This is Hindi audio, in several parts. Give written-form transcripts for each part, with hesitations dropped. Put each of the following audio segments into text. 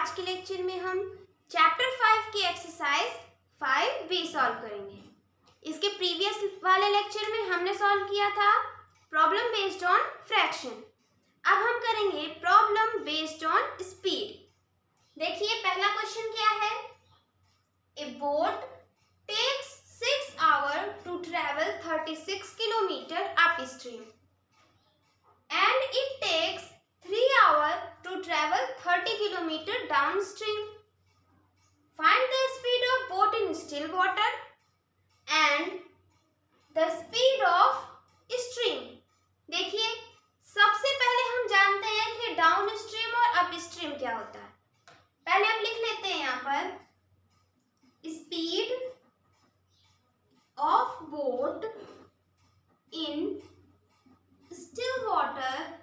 आज के लेक्चर में हम चैप्टर 5 की एक्सरसाइज 5B सॉल्व करेंगे। इसके प्रीवियस वाले लेक्चर में हमने सॉल्व किया था प्रॉब्लम बेस्ड ऑन फ्रैक्शन। अब हम करेंगे प्रॉब्लम बेस्ड ऑन स्पीड। देखिए पहला क्वेश्चन क्या है। A boat takes 6 hours to travel 36 kilometers upstream and it takes 3 hours to travel 30 kilometers downstream. Find the speed of boat in still water and the speed of stream. देखिए सबसे पहले हम जानते हैं कि डाउन स्ट्रीम और अप स्ट्रीम क्या होता है। पहले हम लिख लेते हैं यहाँ पर speed of boat in still water.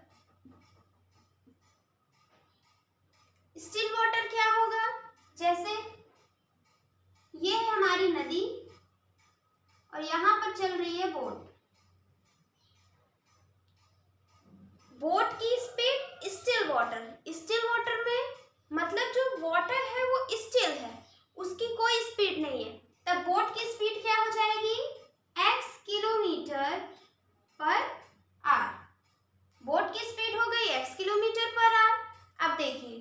Still water क्या होगा, जैसे ये है हमारी नदी और यहाँ पर चल रही है बोट। बोट की स्पीड स्टिल वाटर में मतलब जो वाटर है वो स्टिल है, उसकी कोई स्पीड नहीं है, तब बोट की स्पीड क्या हो जाएगी x kilometre per our. Boat की स्पीड हो गई x किलोमीटर पर आवर। अब देखिए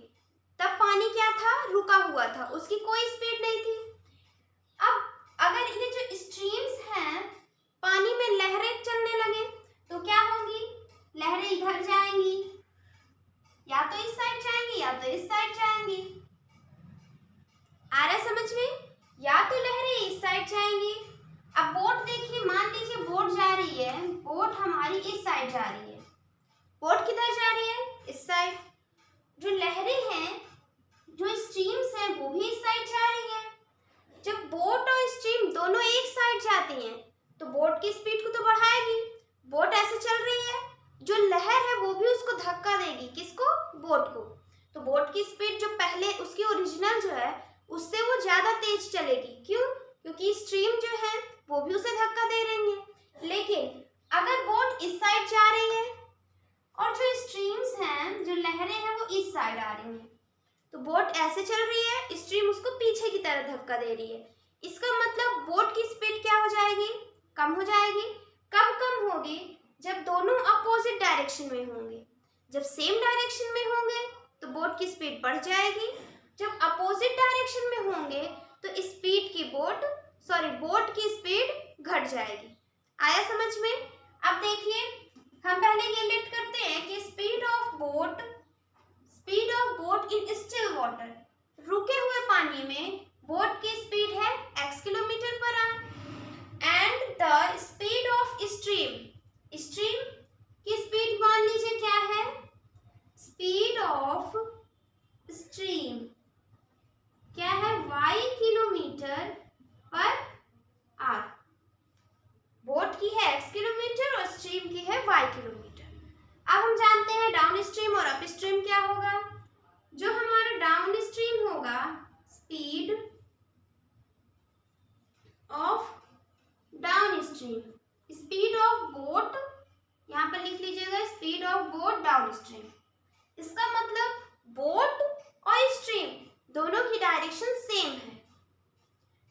तब पानी क्या था, रुका हुआ था, उसकी कोई स्पीड नहीं थी। अब अगर ये जो स्ट्रीम्स हैं पानी में लहरें चलने लगे तो क्या होंगी, लहरें इधर जाएंगी, या तो इस साइड जाएंगी या तो इस साइड जाएंगी। आ रहा है समझ में, या तो लहरें इस साइड जाएंगी। अब बोट देखिए, मान लीजिए बोट जा रही है, बोट हमारी इस साइड जा रही है, बोट किधर जा रही है, इस साइड। जो लहरें हैं, जो स्ट्रीम्स हैं वो भी इस साइड जा रही है। जब बोट और स्ट्रीम दोनों एक साइड जाती हैं तो बोट की स्पीड को तो बढ़ाएगी। बोट ऐसे चल रही है, जो लहर है वो भी उसको धक्का देगी, किसको, बोट को। तो बोट की स्पीड जो पहले उसकी ओरिजिनल जो है उससे वो ज्यादा तेज चलेगी। क्यों, क्योंकि स्ट्रीम जो है वो भी उसे धक्का दे रही है। लेकिन अगर बोट इस साइड जा रही है और जो स्ट्रीम्स हैं, जो लहरें हैं वो इस साइड आ रही हैं, तो बोट ऐसे चल रही है, स्ट्रीम उसको पीछे की तरफ धक्का दे रही है। इसका मतलब बोट की स्पीड क्या हो जाएगी, कम हो जाएगी। कब कम होगी, जब दोनों अपोजिट डायरेक्शन में होंगे। जब सेम डायरेक्शन में होंगे तो बोट की स्पीड बढ़ जाएगी, जब अपोजिट डायरेक्शन में होंगे तो स्पीड की बोट की स्पीड घट जाएगी। आया समझ में। अब देखिए हम पहले ये लेट करते हैं कि speed of boat in still water, रुके हुए पानी में बोट की स्पीड है x kilometre per our and the speed of stream की स्पीड मान लीजिए क्या है, स्पीड ऑफ स्ट्रीम क्या है, y kilometre per our. Boat की है x किलोमीटर और स्ट्रीम की है y किलोमीटर। अब हम जानते हैं डाउन स्ट्रीम और अप स्ट्रीम क्या होगा। जो हमारा डाउन स्ट्रीम होगा, speed of down stream, speed of boat, यहाँ पर लिख लीजिएगा speed of boat down stream. इसका मतलब बोट और स्ट्रीम दोनों की डायरेक्शन सेम है।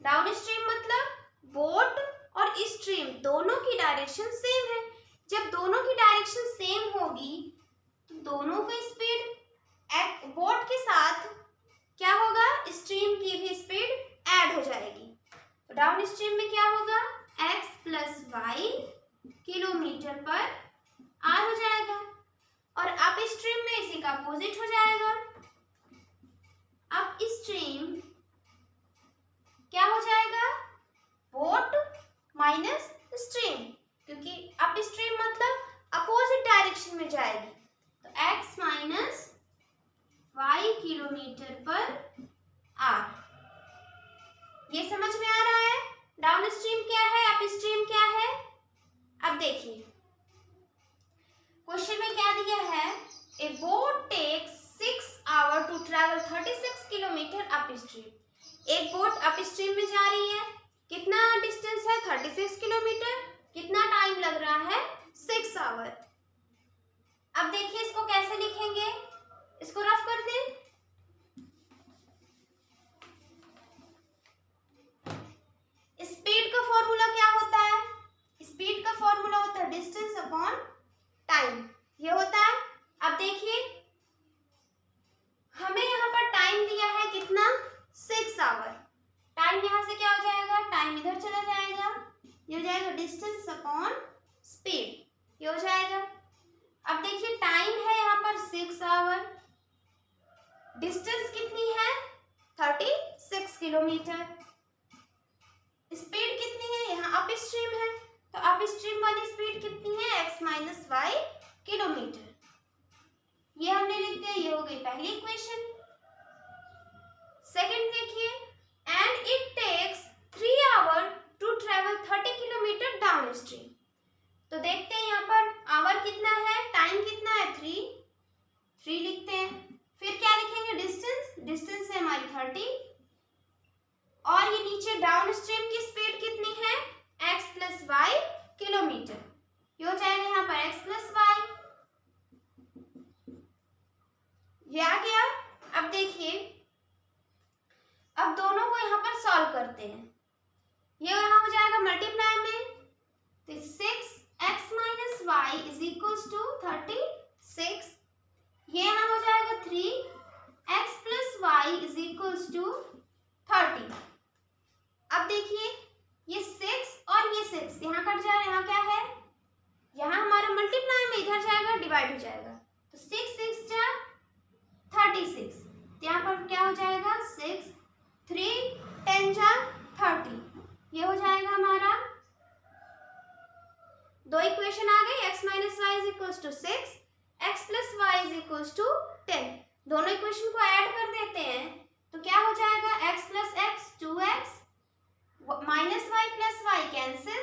डाउन स्ट्रीम मतलब बोट और स्ट्रीम दोनों की डायरेक्शन सेम है। जब दोनों की डायरेक्शन सेम होगी तो दोनों की स्पीड बोट के साथ क्या होगा, स्ट्रीम की भी स्पीड ऐड हो जाएगी। तो डाउन स्ट्रीम में क्या होगा, x plus y kilometre per hour हो जाएगा और अप स्ट्रीम में इसी का अपोजिट हो जाएगा। अप स्ट्रीम क्या हो जाएगा, बोट माइनस स्ट्रीम, क्योंकि अप स्ट्रीम मतलब अपोजिट डायरेक्शन में जाएगी। तो x minus y kilometre per hour. ये समझ में आ रहा है डाउन स्ट्रीम क्या है, अप स्ट्रीम क्या है। अब देखिए क्वेश्चन में क्या दिया है, a boat takes 6 hours to travel 36 kilometers upstream। एक बोट अपस्ट्रीम में जा रही है, कितना डिस्टेंस है, 36 किलोमीटर। कितना टाइम लग रहा है, 6 hours। अब देखिए इसको कैसे लिखेंगे, इसको रफ कर दें। स्पीड का फॉर्मूला क्या होता है? स्पीड का फॉर्मूला होता है डिस्टेंस अपॉन टाइम, ये होता है। अब देखिए हमें यहाँ पर टाइम दिया है कितना, 6 आवर। टाइम यहाँ से क्या हो जाएगा, टाइम इधर चला जाएगा, ये हो जाएगा डिस्टेंस अपॉन स्पीड, ये हो जाएगा। अब देखिए टाइम है यहाँ पर 6 आवर, डिस्टेंस कितनी है 36 किलोमीटर, स्पीड कितनी है, यहाँ अप स्ट्रीम है, तो अप स्ट्रीम वाली स्पीड कितनी है, x माइनस वाई किलोमीटर। ये हमने लिख दिया, ये हो गई पहली इक्वेशन। सेकंड देखिए, and it takes 3 hour to travel 30 kilometre down stream. तो देखते हैं यहाँ पर आवर कितना है, टाइम कितना है, 3 लिखते हैं। फिर क्या लिखेंगे, डिस्टेंस, डिस्टेंस है हमारी 30, और ये नीचे डाउन स्ट्रीम की स्पीड कितनी है, x प्लस वाई किलोमीटर, ये हो जाएगा यहाँ पर x प्लस वाई, ये आ गया। अब देखिए अब दोनों को यहाँ पर सॉल्व करते हैं, ये यहाँ हो जाएगा मल्टीप्लाई में, तो 6x minus y is equals to 36, ये यहाँ हो जाएगा 3x plus y is equals to 30। अब देखिए ये 6 और ये 6 यहाँ कट जा रहा है, यहाँ क्या है, यहाँ हमारा मल्टीप्लाई में इधर जाएगा डिवाइड हो जाएगा, तो 6 6 जा 36, तो यहाँ पर क्या हो जाएगा 6 3 10 जा 30, ये हो जाएगा हमारा, दो इक्वेशन आ गई, x minus y is equals to 6, x plus y is equals to 10। दोनों इक्वेशन को ऐड कर देते हैं तो क्या हो जाएगा, x plus x 2x minus y plus y cancel,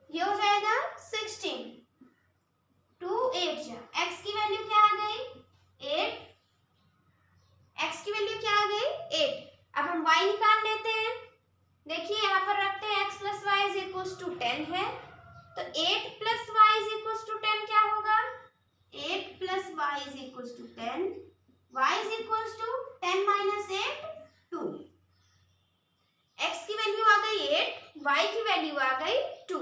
ये हो जाएगा 16, 2 8 जा, x की वैल्यू क्या आ गई 8, x की वैल्यू क्या आ गई 8। अब हम y निकाल लेते हैं, देखिए यहाँ पर रखते हैं x plus y is equals to 10 है, तो 8 plus y is equals to 10 क्या होगा, 8 plus y is equals to 10, y is equals to 10 minus 8 2, x की वैल्यू आ गई 8, y की वैल्यू आ गई 2।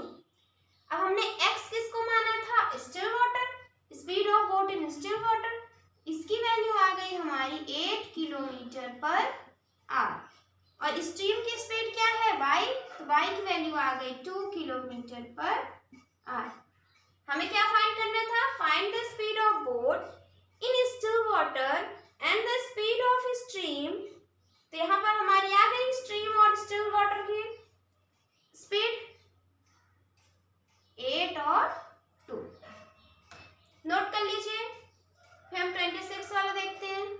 अब हमने x किसको माना था, still water, speed of boat in still water, इसकी वैल्यू आ गई हमारी 8 किलोमीटर पर आवर, और स्ट्रीम की स्पीड क्या है y, तो y की वैल्यू आ गई 2 किलोमीटर पर आवर। हमें क्या फाइंड करना था, find the speed of boat in still water and the speed of stream, तो यहाँ पर हमारी आ गई स्ट्रीम और स्टिल वाटर की स्पीड 8 और 2, नोट कर लीजिए। फिर हम 26 वाला देखते हैं।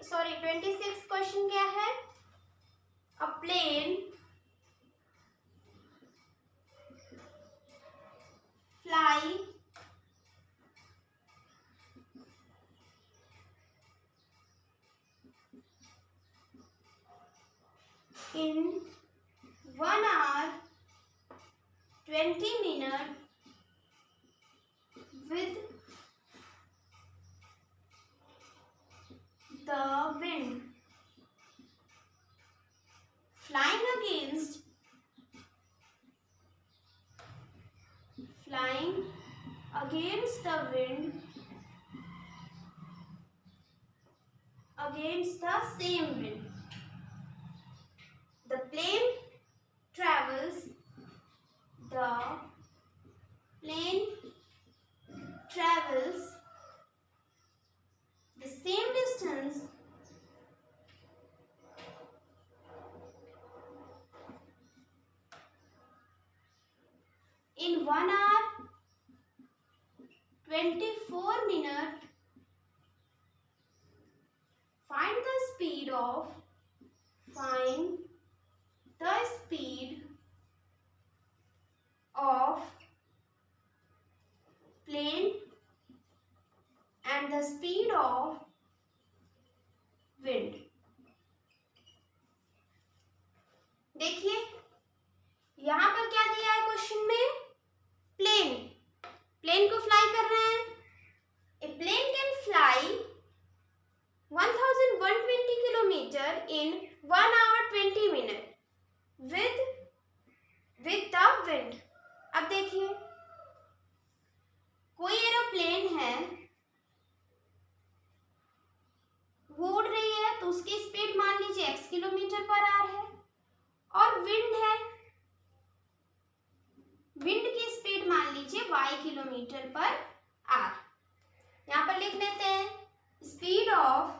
सॉरी 26 क्वेश्चन क्या है, अ plane fly in 1 hour 20 minutes with the wind flying against the wind against the same wind. The plane travels 1 hour 24 minute, find the speed of plane and the speed of wind. देखिए यहां पर क्या दिया है क्वेश्चन में, प्लेन को फ्लाई कर रहे हैं. A plane can fly 1120 kilometre in 1 hour 20 minute with the wind. अब देखिए कोई एरोप्लेन है, वो उड़ रही है तो उसकी स्पीड मान लीजिए x किलोमीटर पर आवर है, और विंड है, विंड की स्पीड मान लीजिए y किलोमीटर पर आवर. यहां पर लिख लेते हैं स्पीड ऑफ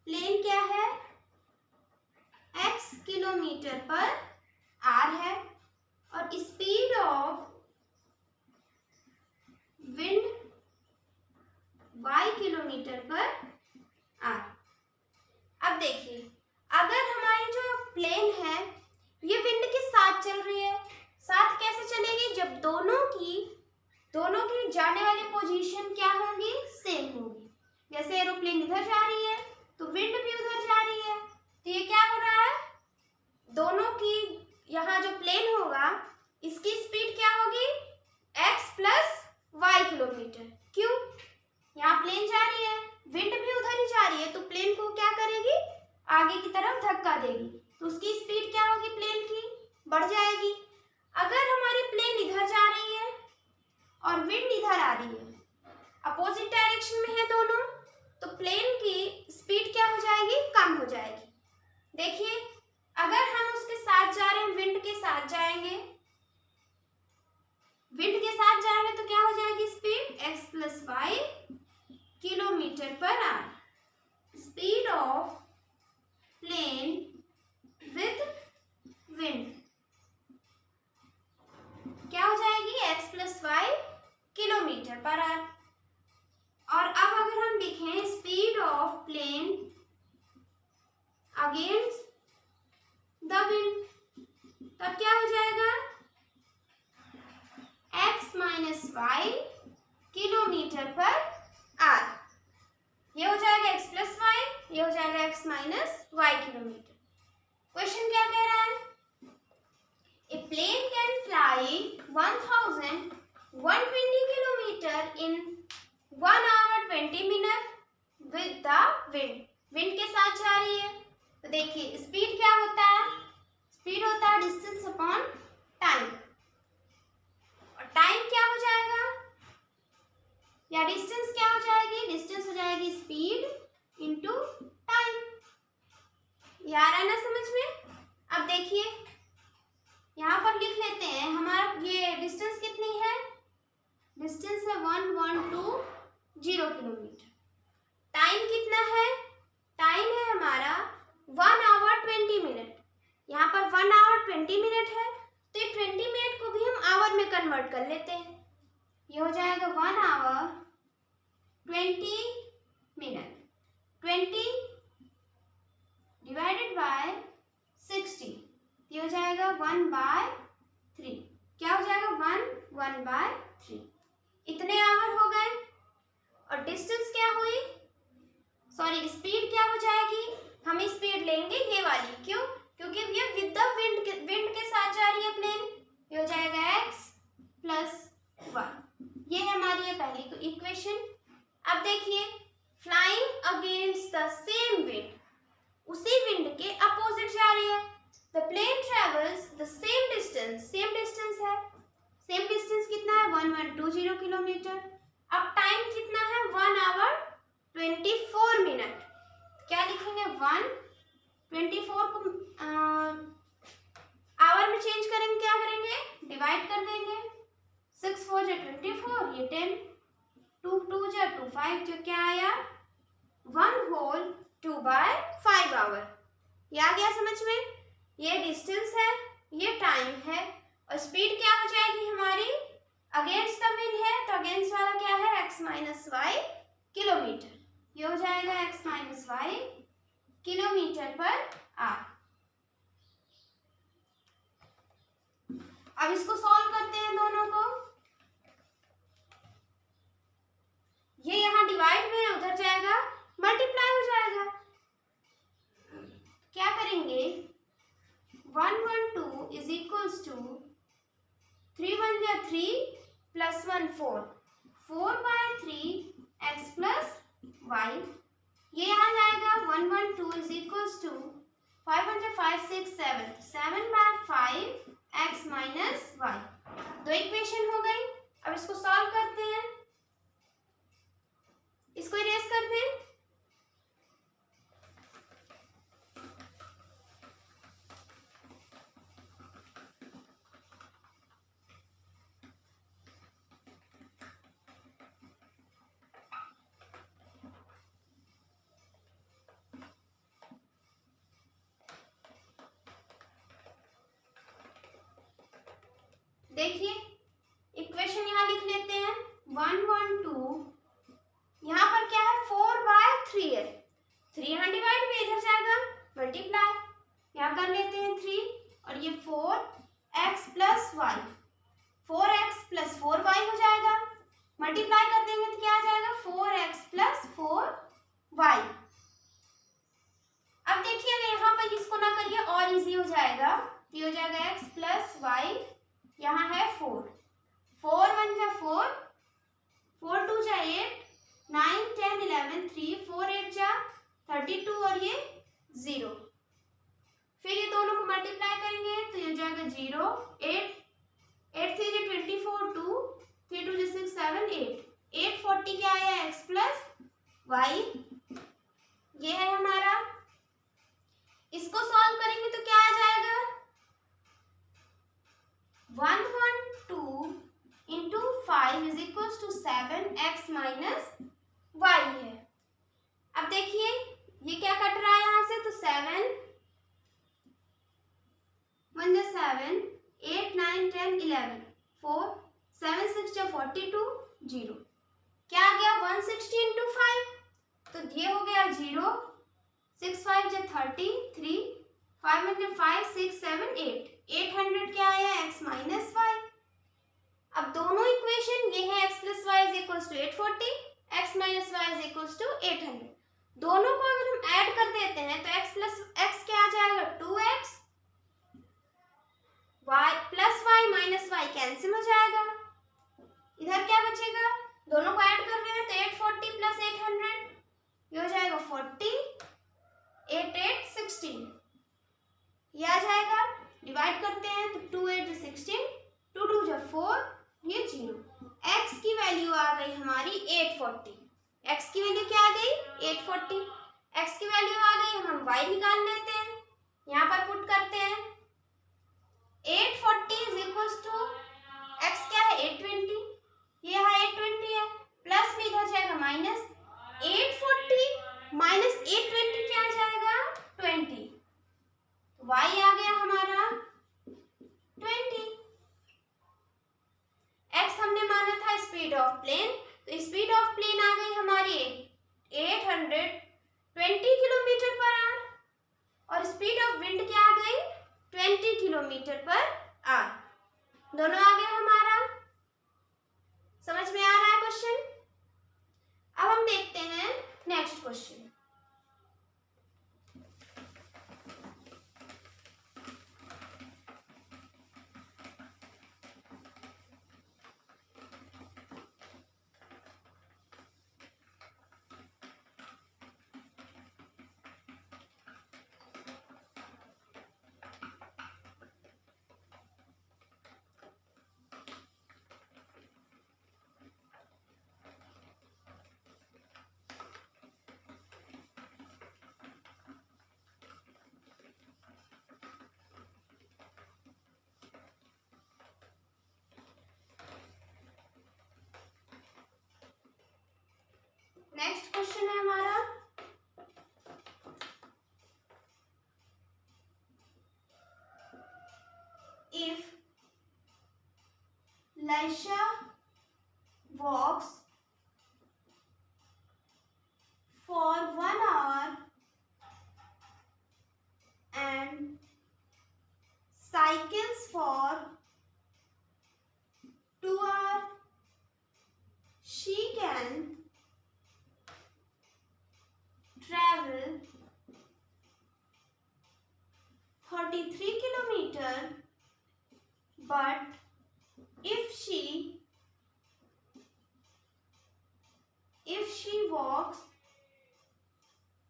प्लेन क्या है, x किलोमीटर पर आवर है, और speed of wind y kilometre per hour. अब देखिए अगर हमारी जो प्लेन है ये विंड के साथ चल रही है, साथ कैसे चलेगी, जब दोनों की जाने वाली पोजीशन क्या होगी, सेम होगी. जैसे एरोप्लेन इधर जा रही है तो विंड भी उधर जा रही है, तो ये क्या हो रहा है, दोनों की यहाँ जो प्लेन होगा इसकी स्पीड क्या होगी, x प्लस y किलोमीटर. क्यों, यहाँ प्लेन जा रही है, विंड भी उधर ही जा रही है, तो प्लेन को क्या करेगी, आगे की तरफ धक्का देगी, तो उसकी स्पीड क्या होगी, प्लेन की बढ़ जाएगी. अगर हमारी प्लेन इधर जा रही है और विंड इधर आ रही है, अपोजिट डायरेक्शन में है दोनों, तो प्लेन की स्पीड क्या हो जाएगी, कम हो जाएगी. देखिए अगर हम उसके साथ जा रहे हैं, विंड के साथ जाएंगे तो क्या हो जाएगी speed, x plus y kilometre per hour. Speed of plane with wind क्या हो जाएगी, x plus y kilometre per hour. और अब अगर हम लिखें speed of plane against the wind, तब क्या हो जाएगा, x minus y kilometre per hour. ये हो जाएगा x प्लस वाई, ये हो जाएगा x minus y kilometre. Question क्या कह रहा है, a plane can fly 1120 kilometre in 1 hour 20 minute with the wind. Wind के साथ जा रही है, तो देखिए स्पीड क्या होता है, स्पीड होता है डिस्टेंस अपॉन टाइम, और टाइम क्या हो जाएगा, या डिस्टेंस क्या हो जाएगी, डिस्टेंस हो जाएगी स्पीड इनटू टाइम. ये आ रहा है ना समझ में. अब देखिए यहाँ पर लिख लेते हैं, हमारा ये डिस्टेंस कितनी है, डिस्टेंस है 1120 किलोमीटर. टाइम कितना है, टाइम है हमारा 1 hour 20 minute. यहाँ पर 1 hour 20 minute है, तो ये 20 मिनट को भी हम आवर में कन्वर्ट कर लेते हैं. ये हो जाएगा 1 hour 20 minute. 20 डिवाइडेड बाय 60, ये हो जाएगा 1/3. क्या हो जाएगा, 1/3. इतने आवर हो गए. और डिस्टेंस क्या हुई, सॉरी स्पीड क्या हो जाएगी, हम स्पीड लेंगे ये वाली. क्यों, क्योंकि ये विद द विंड के साथ जा रही है प्लेन. ये हो जाएगा x प्लस वाई. ये है हमारी ये पहली इक्वेशन. अब देखिए flying against the same wind, उसी विंड के अपोजिट जा रही है. The plane travels the same distance है, सेम डिस्टेंस कितना है, 1120 किलोमीटर. अब टाइम कितना है, 1 hour 24 minute. क्या लिखेंगे, 1/24 को आवर में चेंज करेंगे, क्या करेंगे, डिवाइड कर देंगे. 6 4 जा 24, ये 10, 2 2 जा 2 5, जो क्या आया 1 whole 2/5 hour. ये आ गया समझ में. ये डिस्टेंस है, ये टाइम है, और स्पीड क्या हो जाएगी हमारी, अगेंस्ट द विंड है तो अगेंस्ट वाला क्या है, x माइनस वाई किलोमीटर, ये हो जाएगा x minus y kilometre per hour. अब इसको सॉल्व करते हैं दोनों को, ये यहाँ डिवाइड में उधर जाएगा मल्टीप्लाई हो जाएगा, क्या करेंगे 112 इज इक्वल्स टू 3 1 जा 3 प्लस 1 4, 4/3 x प्लस वाई, ये यहाँ जाएगा 112 इज इक्वल्स टू 5 1 जा 5 6 7, 7/5 x माइनस वाई, दो इक्वेशन हो गई। अब इसको सॉल्व करते हैं, इसको इरेज कर दें, देखिए इक्वेशन यहाँ लिख लेते हैं 112, यहाँ पर क्या है 4/3 है, 3 यहाँ डिवाइड में इधर जाएगा मल्टीप्लाई, यहाँ कर लेते हैं 3 और ये 4x plus Y, 4x plus 4y हो जाएगा, मल्टीप्लाई कर देंगे तो क्या आ जाएगा 4x प्लस 4y। अब देखिए अगर यहाँ पर इसको ना करिए और इजी हो जाएगा, ये हो जाएगा x प्लस वाई, यहाँ है 4, 4 1 जा 4, 4 2 जा 8, 9 10 11 3, 4 8 जा 32 और ये 0, फिर ये दोनों को मल्टीप्लाई करेंगे तो ये हो जाएगा 0, 8 8 3 जा 24, 2 3 2 जा 6 7 8, 840 क्या आया x प्लस वाई, ये है हमारा। इसको सॉल्व करेंगे तो क्या आ जाएगा 112 into 5 is equals to 7x minus y है। अब देखिए ये क्या कट रहा है यहाँ से, तो 7 1 जा 7, 8 9 10 11 4 7 6 जा 42 0, क्या आ गया 160 इंटू 5, तो ये हो गया 0, 6 5 जा 30, 3 5 1 जा 5 6 7 8, 800 क्या आया x माइनस वाई। अब दोनों इक्वेशन ये है x plus y is equals to 840, x minus y is equals to 800, दोनों को अगर हम ऐड कर देते हैं तो x प्लस x क्या आ जाएगा 2x, y plus y minus y cancel हो जाएगा, इधर क्या बचेगा, दोनों को ऐड कर रहे हैं तो 840 प्लस 800 ये हो जाएगा 40, 8 8 16, ये आ जाएगा, डिवाइड करते हैं तो 2 8 16, 2 2 जा 4, ये 0, x की वैल्यू आ गई हमारी 840, x की वैल्यू क्या आ गई 840, x की वैल्यू आ गई, हम y निकाल लेते हैं, यहाँ पर पुट करते हैं 840 इज इक्वल्स टू x क्या है 820, ये यहाँ 820 है, प्लस में इधर जाएगा माइनस, 840 माइनस 820 क्या आ जाएगा 20, y आ गया हमारा 20, x हमने माना था स्पीड ऑफ प्लेन, तो स्पीड ऑफ प्लेन आ गई हमारी 820 किलोमीटर पर आवर, और स्पीड ऑफ विंड क्या आ गई 20 किलोमीटर पर आवर, दोनों आ गया हमारा। समझ में आ रहा है क्वेश्चन। अब हम देखते हैं नेक्स्ट क्वेश्चन। नेक्स्ट क्वेश्चन है हमारा, if 33 kilometer, but if she walks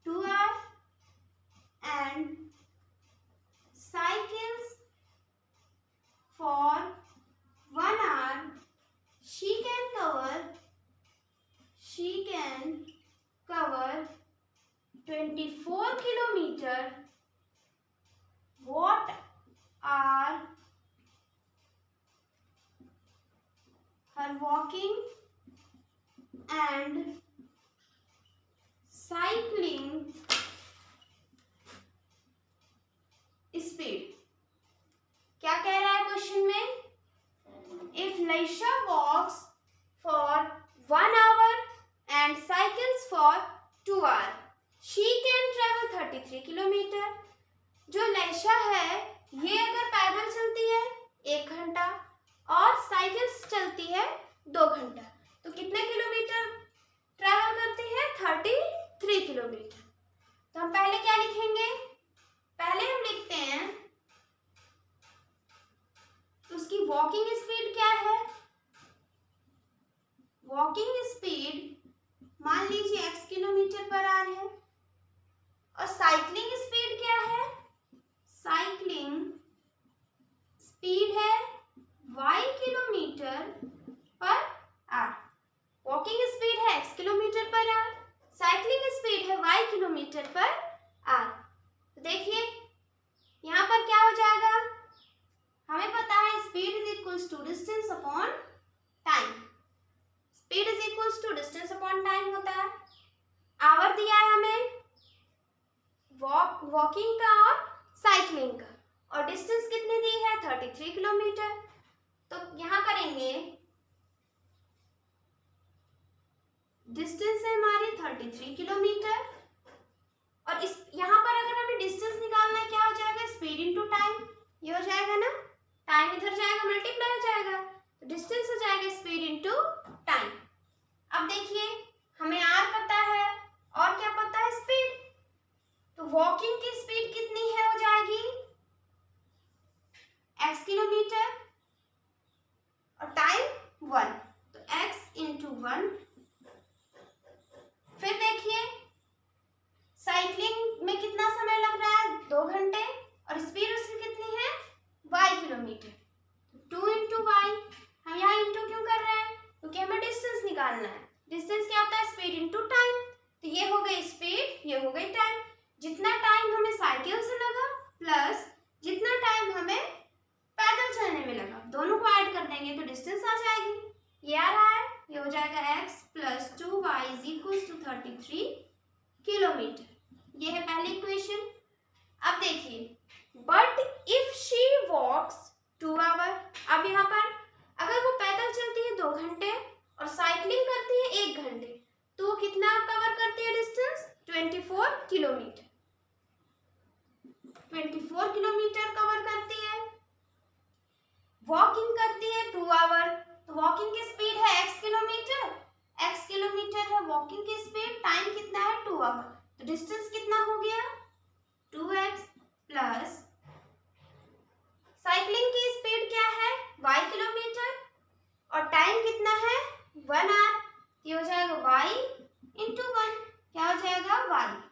2 hours and cycles for 1 hour, she can cover 24 kilometer. What are her walking and cycling speed? क्या कह रहा है क्वेश्चन में? If Laisha walks for 1 hour and cycles for 2 hours, she can travel 33 kilometre. जो लैशा है ये अगर पैदल चलती है 1 घंटा और साइकिल्स चलती है 2 घंटा, तो कितने किलोमीटर ट्रैवल करती है? 33 किलोमीटर. तो हम पहले क्या लिखेंगे? पहले हम लिखते हैं उसकी वॉकिंग स्पीड क्या है. वॉकिंग स्पीड मान लीजिए x किलोमीटर पर आवर है. और साइकिलिंग स्पीड क्या है? साइकिलिंग स्पीड है y kilometre per our. Walking speed है x kilometre per our, cycling speed है y किलोमीटर पर आवर. तो देखिए यहाँ पर क्या हो जाएगा? हमें पता है speed is equals to distance upon time. Speed is equals to distance upon time होता है. आवर दिया है हमें वॉकिंग का और साइकिलिंग का, और डिस्टेंस कितनी दी है? 33 किलोमीटर. तो यहाँ करेंगे डिस्टेंस है हमारी 33 किलोमीटर, और इस यहाँ पर अगर हमें डिस्टेंस निकालना है क्या हो जाएगा? Speed into time. ये हो जाएगा ना, टाइम इधर जाएगा मल्टीप्लाई हो जाएगा, तो डिस्टेंस हो जाएगा स्पीड इनटू टाइम. अब देखिए हमें आर पता है और क्या पता है? स्पीड. तो वॉकिंग की स्पीड कितनी है? हो जाएगी x किलोमीटर और टाइम 1, तो x इंटू 1. फिर देखिए साइकिलिंग में कितना समय लग रहा है? 2 घंटे, और स्पीड उसकी कितनी है? y kilometre. 2 into y. हम यहाँ इंटू क्यों कर रहे हैं? क्योंकि हमें डिस्टेंस निकालना है. डिस्टेंस क्या होता है? Speed into time. तो ये हो गई स्पीड, ये हो गई टाइम. जितना टाइम हमें साइकिल से लगा प्लस जितना टाइम हमें पैदल चलने में लगा, दोनों को ऐड कर देंगे तो डिस्टेंस आ जाएगी. ये आ रहा है, ये हो जाएगा x plus 2y is equals to 33 kilometre. ये है पहली इक्वेशन. अब देखिए but if she walks 2 hour. अब यहाँ पर अगर वो पैदल चलती है 2 घंटे और साइकिलिंग करती है 1 घंटे, तो वो कितना कवर करती है डिस्टेंस? 24 किलोमीटर. 24 किलोमीटर कवर करती है. वॉकिंग करती है 2 आवर, तो वॉकिंग की स्पीड है x किलोमीटर. x किलोमीटर है वॉकिंग की स्पीड. टाइम कितना है? 2 आवर. तो डिस्टेंस कितना हो गया? 2x प्लस साइकिलिंग की स्पीड क्या है? y किलोमीटर, और टाइम कितना है? 1 आवर. ये हो जाएगा y इंटू 1. क्या हो जाएगा? y.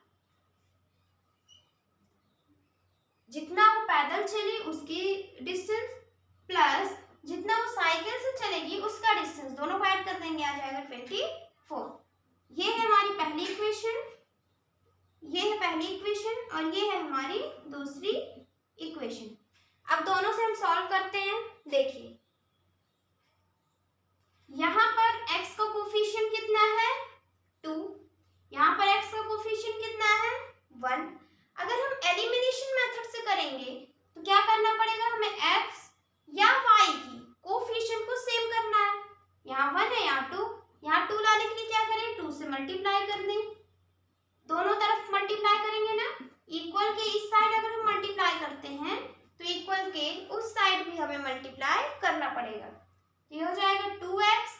जितना वो पैदल चली उसकी डिस्टेंस प्लस जितना वो साइकिल से चलेगी उसका डिस्टेंस, दोनों को ऐड कर देंगे, आ जाएगा 24. ये है हमारी पहली इक्वेशन, ये है पहली इक्वेशन, और ये है हमारी दूसरी इक्वेशन. अब दोनों से हम सॉल्व करते हैं. देखिए यहाँ पर x का कोफिशिएंट कितना है? 2. यहाँ पर x का कोफिशिएंट कितना है? 1. अगर हम एलिमिनेशन मेथड से करेंगे तो क्या करना पड़ेगा? हमें x या y की कोफिशिएंट को सेम करना है. यहाँ 1 है, यहाँ 2. यहाँ 2 लाने के लिए क्या करें? 2 से मल्टीप्लाई कर दें. दोनों तरफ मल्टीप्लाई करेंगे ना. इक्वल के इस साइड अगर हम मल्टीप्लाई करते हैं तो इक्वल के उस साइड भी हमें मल्टीप्लाई करना पड़ेगा. ये हो जाएगा 2x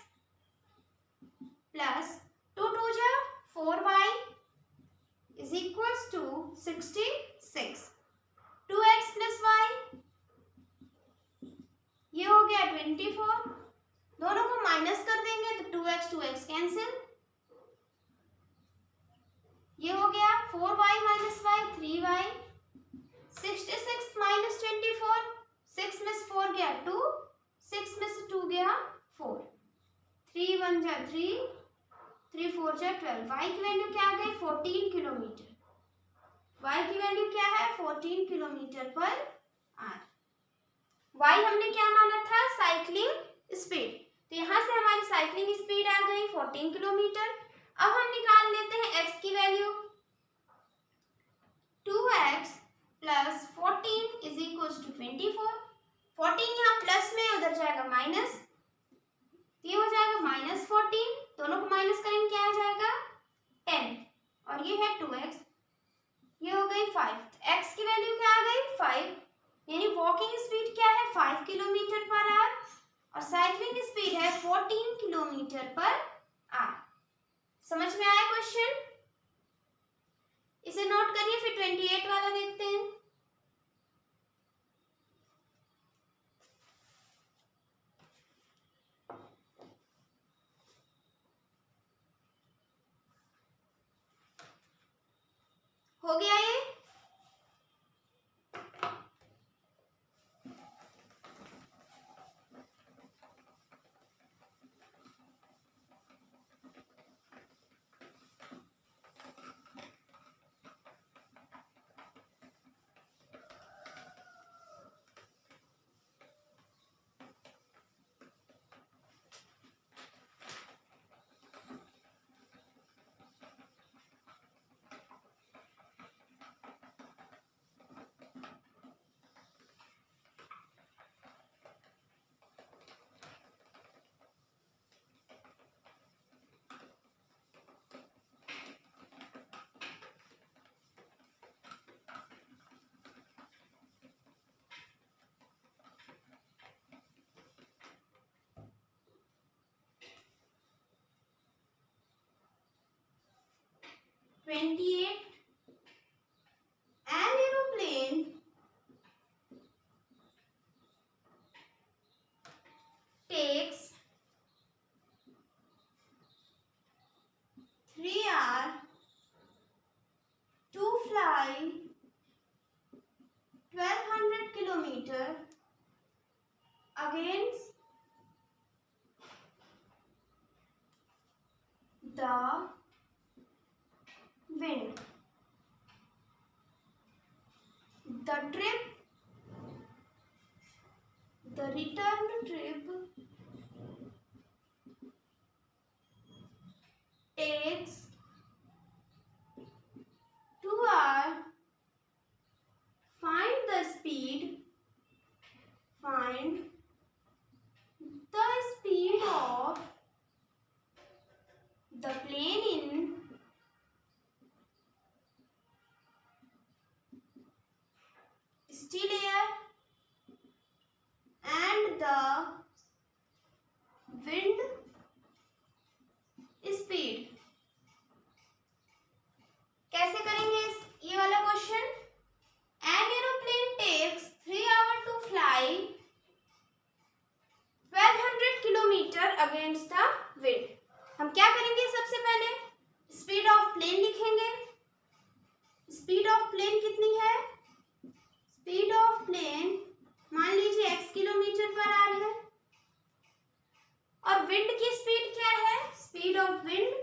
प्लस 2 2 जा 4y is equals to 66. 2x plus 4y minus y 3y, 66 minus 24, 6 में से 4 गया 2, 6 में से 2 गया 4, 3 1 जा 3, 3 4 जा 12। y की वैल्यू क्या आ गई 14 किलोमीटर। y की वैल्यू क्या है 14 किलोमीटर पर आवर। y हमने क्या माना था साइक्लिंग स्पीड, तो यहाँ से हमारी साइक्लिंग स्पीड आ गई 14 किलोमीटर। अब हम निकाल लेते हैं x की value. 2x plus 14 is equal to 24। 14 यहाँ प्लस में उधर जाएगा माइनस, ये हो जाएगा माइनस 14, दोनों को माइनस करेंगे क्या आ जाएगा 10, और ये है 2x, ये हो गई 5। x की वैल्यू क्या आ गई 5, यानी वॉकिंग स्पीड क्या है 5 किलोमीटर पर आवर और साइक्लिंग स्पीड है 14 किलोमीटर पर आवर। समझ में आया क्वेश्चन? इसे नोट करिए, फिर 28 वाला देखते हैं। हो गया ये? An aeroplane takes 3 hours to fly 1200 kilometers against the wind. The return trip takes 2 hours. Find the speed of the plane in still air and the wind speed. कैसे करेंगे ये वाला question? An aeroplane takes 3 hours to fly 1200 kilometre against the wind. हम क्या करेंगे? सबसे पहले स्पीड ऑफ प्लेन लिखेंगे। स्पीड ऑफ प्लेन कितनी है? स्पीड ऑफ प्लेन मान लीजिए x किलोमीटर पर आवर है, और विंड की स्पीड क्या है? स्पीड ऑफ विंड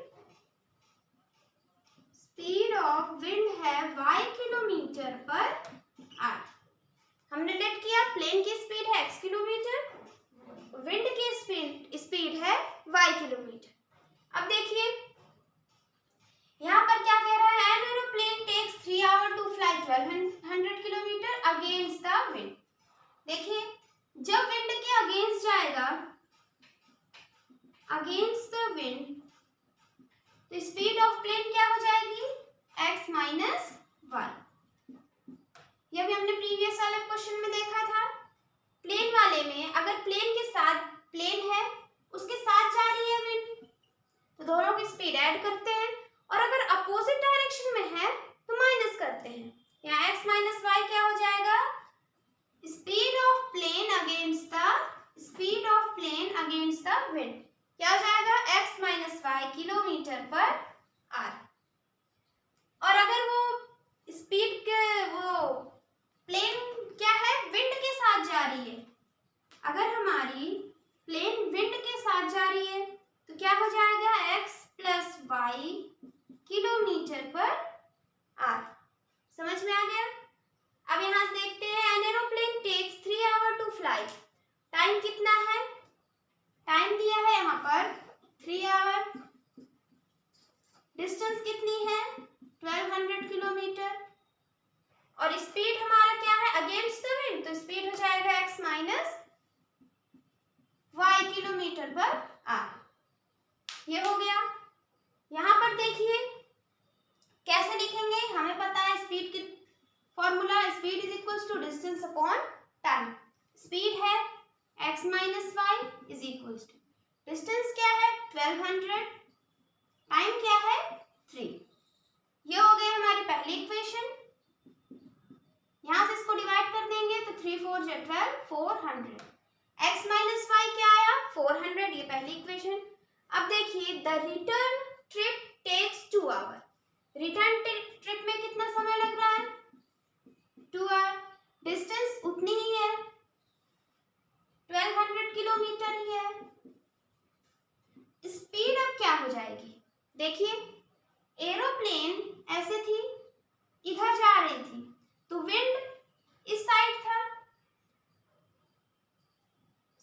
है y किलोमीटर पर आवर। हमने लेट किया प्लेन की स्पीड है x किलोमीटर, विंड की स्पीड है y किलोमीटर। अब देखिए यहाँ पर क्या कह रहा है? An aeroplane takes 3 hours to fly 1200 kilometre against the wind. देखिए जब विंड के अगेंस्ट जाएगा, अगेंस्ट द विंड, तो स्पीड ऑफ प्लेन क्या हो जाएगी? x minus y। ये भी हमने प्रीवियस वाले क्वेश्चन में देखा था। प्लेन वाले में अगर प्लेन के साथ प्लेन है, उसके साथ जा रही है विंड, तो दोनों की स्पीड ऐड करते हैं, और अगर अपोजिट डायरेक्शन में है तो माइनस करते हैं। यहाँ x माइनस y क्या हो जाएगा? Speed of plane against the wind क्या हो जाएगा? x minus y kilometre per hour. और अगर वो और स्पीड हमारा क्या है अगेंस्ट द विंड, तो स्पीड हो जाएगा x minus y kilometre per hour. ये हो गया। यहाँ पर देखिए कैसे लिखेंगे, हमें पता है स्पीड की formula, speed is equal to distance upon time. Speed है x minus y is equal to distance क्या है 1200, टाइम क्या है 3। ये हो गई हमारी पहली इक्वेशन। यहां से इसको डिवाइड कर देंगे तो 3 4 जा 12 400। x माइनस वाई क्या आया 400, ये पहली इक्वेशन। अब देखिए the return trip takes 2 hour, return trip में कितना समय लग रहा है 2 आवर, डिस्टेंस उतनी ही है 1200 किलोमीटर ही है। स्पीड अब क्या हो जाएगी, देखिए एरोप्लेन ऐसे थी इधर जा रही थी तो विंड इस साइड था,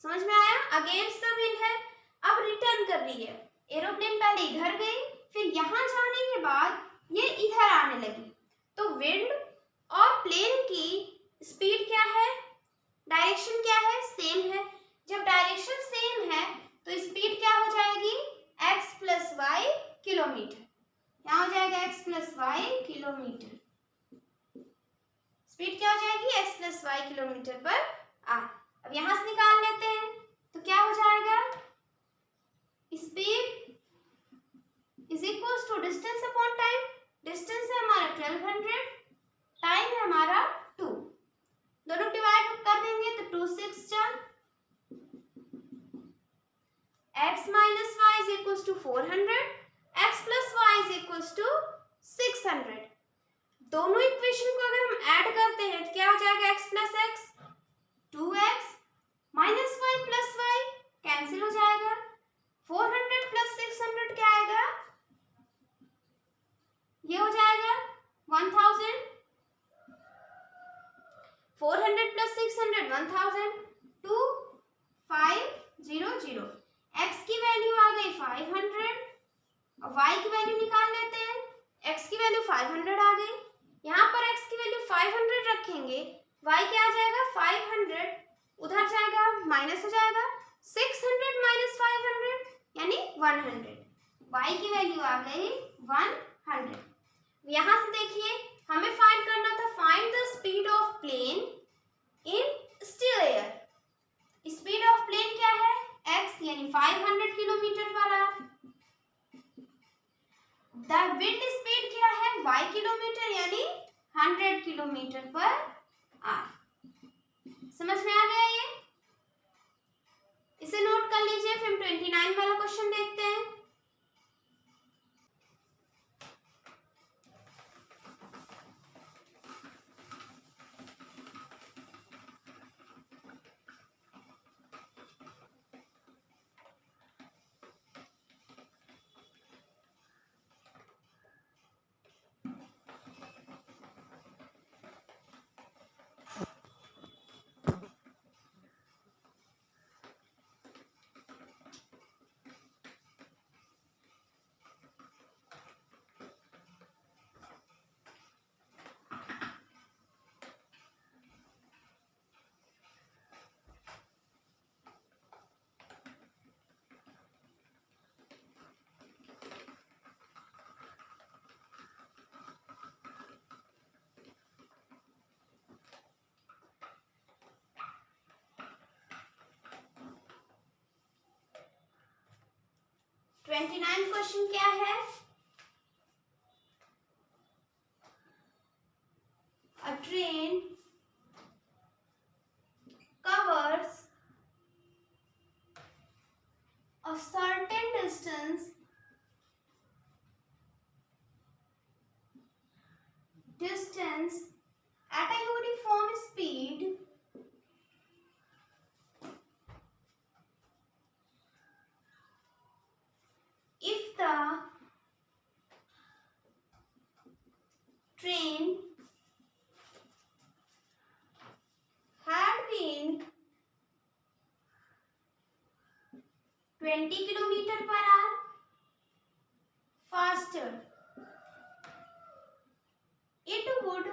समझ में आया, अगेंस्ट द विंड है। अब रिटर्न कर रही है, एरोप्लेन पहले इधर गई फिर यहां जाने के बाद ये इधर आने लगी, तो विंड और प्लेन की स्पीड क्या है, डायरेक्शन क्या है सेम है। जब डायरेक्शन सेम है तो स्पीड क्या हो जाएगी x प्लस वाई किलोमीटर, यहाँ हो जाएगा x plus y kilometre, speed क्या हो जाएगी x plus y kilometre per hour. अब यहां से निकाल लेते हैं तो क्या हो जाएगा, speed is equal to distance upon time, distance है हमारा 1200, टाइम है हमारा 2, दोनों डिवाइड कर देंगे तो 2 6 जा x minus y is equal to 400, x plus y is equal to 600। दोनों इक्वेशन को अगर हम ऐड करते हैं तो क्या हो जाएगा x plus x 2x minus y plus y cancel हो जाएगा, 400 प्लस 600 क्या आएगा, ये हो जाएगा 1000, 400 प्लस 600 1000, 2 5 0 0। x की वैल्यू आ गई 500 और y की वैल्यू निकाल लेते हैं, x की वैल्यू 500 आ गई, यहाँ पर x की वैल्यू 500 रखेंगे, y क्या आ जाएगा 500, उधर जाएगा माइनस हो जाएगा 600 माइनस 500 यानी 100, y की वैल्यू आ गई 100। यहाँ से देखिए हमें फाइंड करना था, find the speed of plane in still air. Speed of plane क्या है x यानी 500 kilometre per our, the wind speed क्या है y किलोमीटर यानी 100 किलोमीटर पर आवर। समझ में आ गया ये, इसे नोट कर लीजिए। फिर 29 वाला क्वेश्चन देखते हैं। ट्वेंटी-नाइन क्वेश्चन क्या है, a train covers a certain distance at a uniform speed if the train had been 20 kilometre per our faster, it would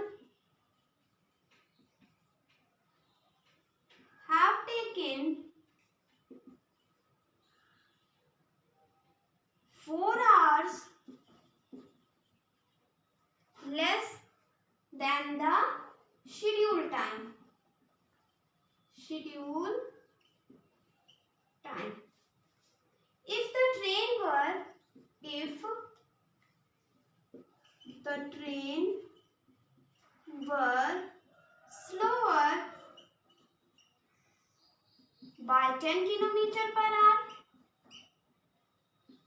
the schedule time. Schedule time. If the train were slower by 10 kilometer per hour,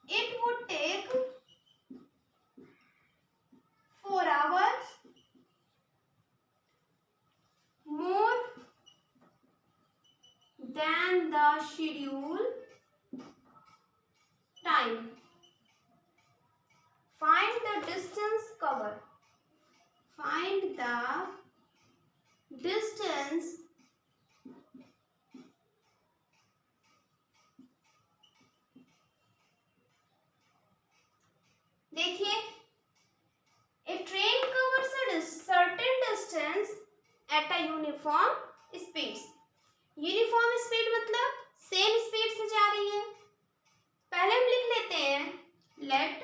it would take 4 hours more than the schedule time. Find the distance covered. Find the distance देखिए, a train covers a certain distance at a uniform speed. Uniform speed मतलब सेम स्पीड से जा रही है. पहले हम लिख लेते हैं, let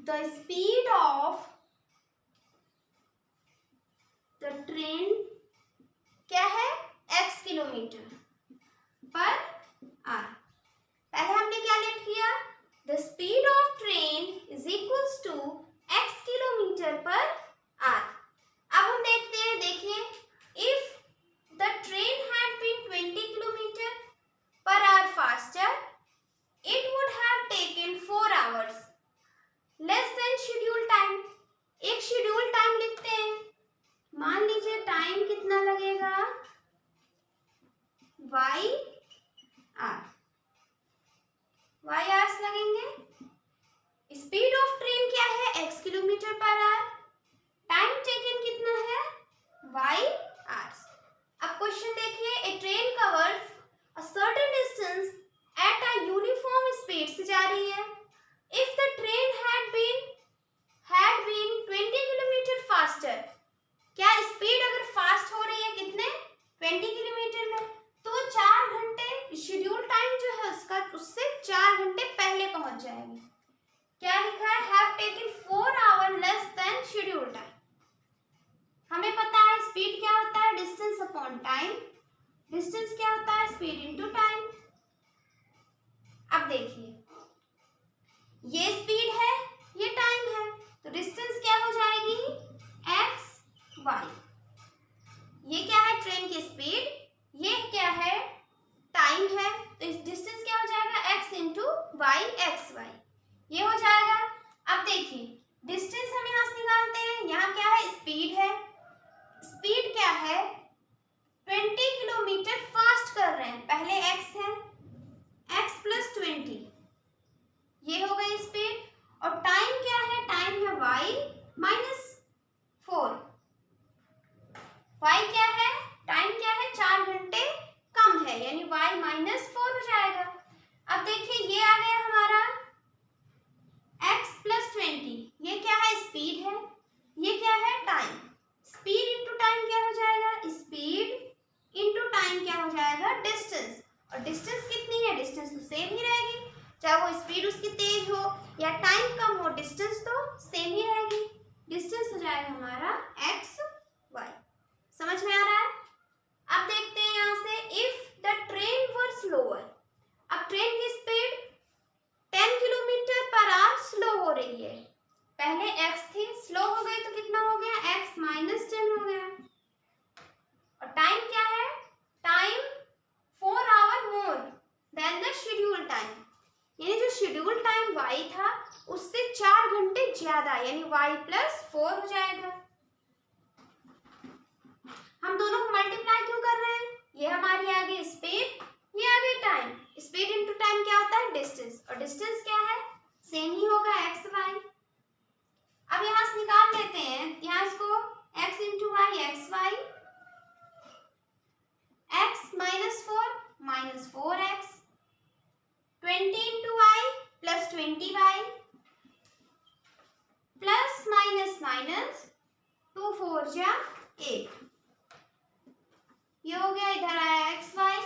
the speed of the train क्या है, x किलोमीटर पर आवर. पहले हमने क्या लेट किया, the speed of train is equals to x kilometre per hour. अब हम देखते हैं, देखिए, if the train had been 20 kilometer per hour faster, it would have taken 4 hours less than schedule time. एक schedule time लिखते हैं. मान लीजिए टाइम कितना लगेगा, y hours लगेंगे. स्पीड ऑफ ट्रेन क्या है, x kilometre per hour. Time taken कितना है, y hours. अब क्वेश्चन देखिए, a train covers a certain distance at a uniform speed से जा रही है. If the train had been 20 kilometre faster, क्या स्पीड अगर फास्ट हो रही है कितने, 20 किलोमीटर में, तो 4 घंटे शेड्यूल टाइम जो है उसका, उससे 4 घंटे पहले पहुंच जाएगी. क्या लिखा है, have taken 4 our less than schedule time. हमें पता है स्पीड क्या होता है, डिस्टेंस अपॉन टाइम. डिस्टेंस क्या होता है, स्पीड इनटू टाइम. अब देखिए, ये स्पीड है, ये टाइम है, तो डिस्टेंस क्या हो जाएगी, x y. ये क्या है, ट्रेन की स्पीड, ये क्या है, टाइम है, तो इस डिस्टेंस क्या हो जाएगा, x into y x y. ये हो जाएगा. अब देखिए, डिस्टेंस हम यहाँ से निकालते हैं, यहाँ क्या है, स्पीड है. स्पीड क्या है, 20 किलोमीटर फास्ट कर रहे हैं, पहले x है, x प्लस 20, ये हो गई स्पीड. और टाइम क्या है, टाइम है y माइनस 4. y क्या है, टाइम क्या है, 4 घंटे कम है, यानी y माइनस 4 हो जाएगा. अब देखिए, ये आ गया हमारा x प्लस 20, ये क्या है, स्पीड है, ये क्या है, टाइम. स्पीड इंटू टाइम क्या हो जाएगा, स्पीड इंटू टाइम क्या हो जाएगा, डिस्टेंस. और डिस्टेंस कितनी है, डिस्टेंस तो सेम ही रहेगी, चाहे वो स्पीड उसकी तेज हो या टाइम कम हो, डिस्टेंस तो सेम ही रहेगी. डिस्टेंस हो जाएगा हमारा x y. समझ में आ रहा है. अब देखते हैं यहाँ से, if the train were slower. अब ट्रेन की speed 10 kilometre per our slow हो रही है. पहले x थी, स्लो हो गई तो कितना हो गया, x माइनस 10 हो गया. और टाइम क्या है, time 4 hour more than the schedule time. यानी जो शेड्यूल टाइम y था उससे 4 घंटे ज्यादा, यानी y प्लस 4 हो जाएगा. हम दोनों को मल्टीप्लाई क्यों कर रहे हैं, ये हमारी आ गई स्पीड, ये आ गई टाइम. स्पीड इंटू टाइम क्या होता है, डिस्टेंस. और डिस्टेंस क्या है, सेम ही होगा, x y. अब यहाँ से निकाल लेते हैं, यहाँ इसको x into y x y, x minus 4 minus 4x, 20 into y plus 20y, plus minus minus 2 4 जा 8. ये हो गया, इधर आया एक्स वाई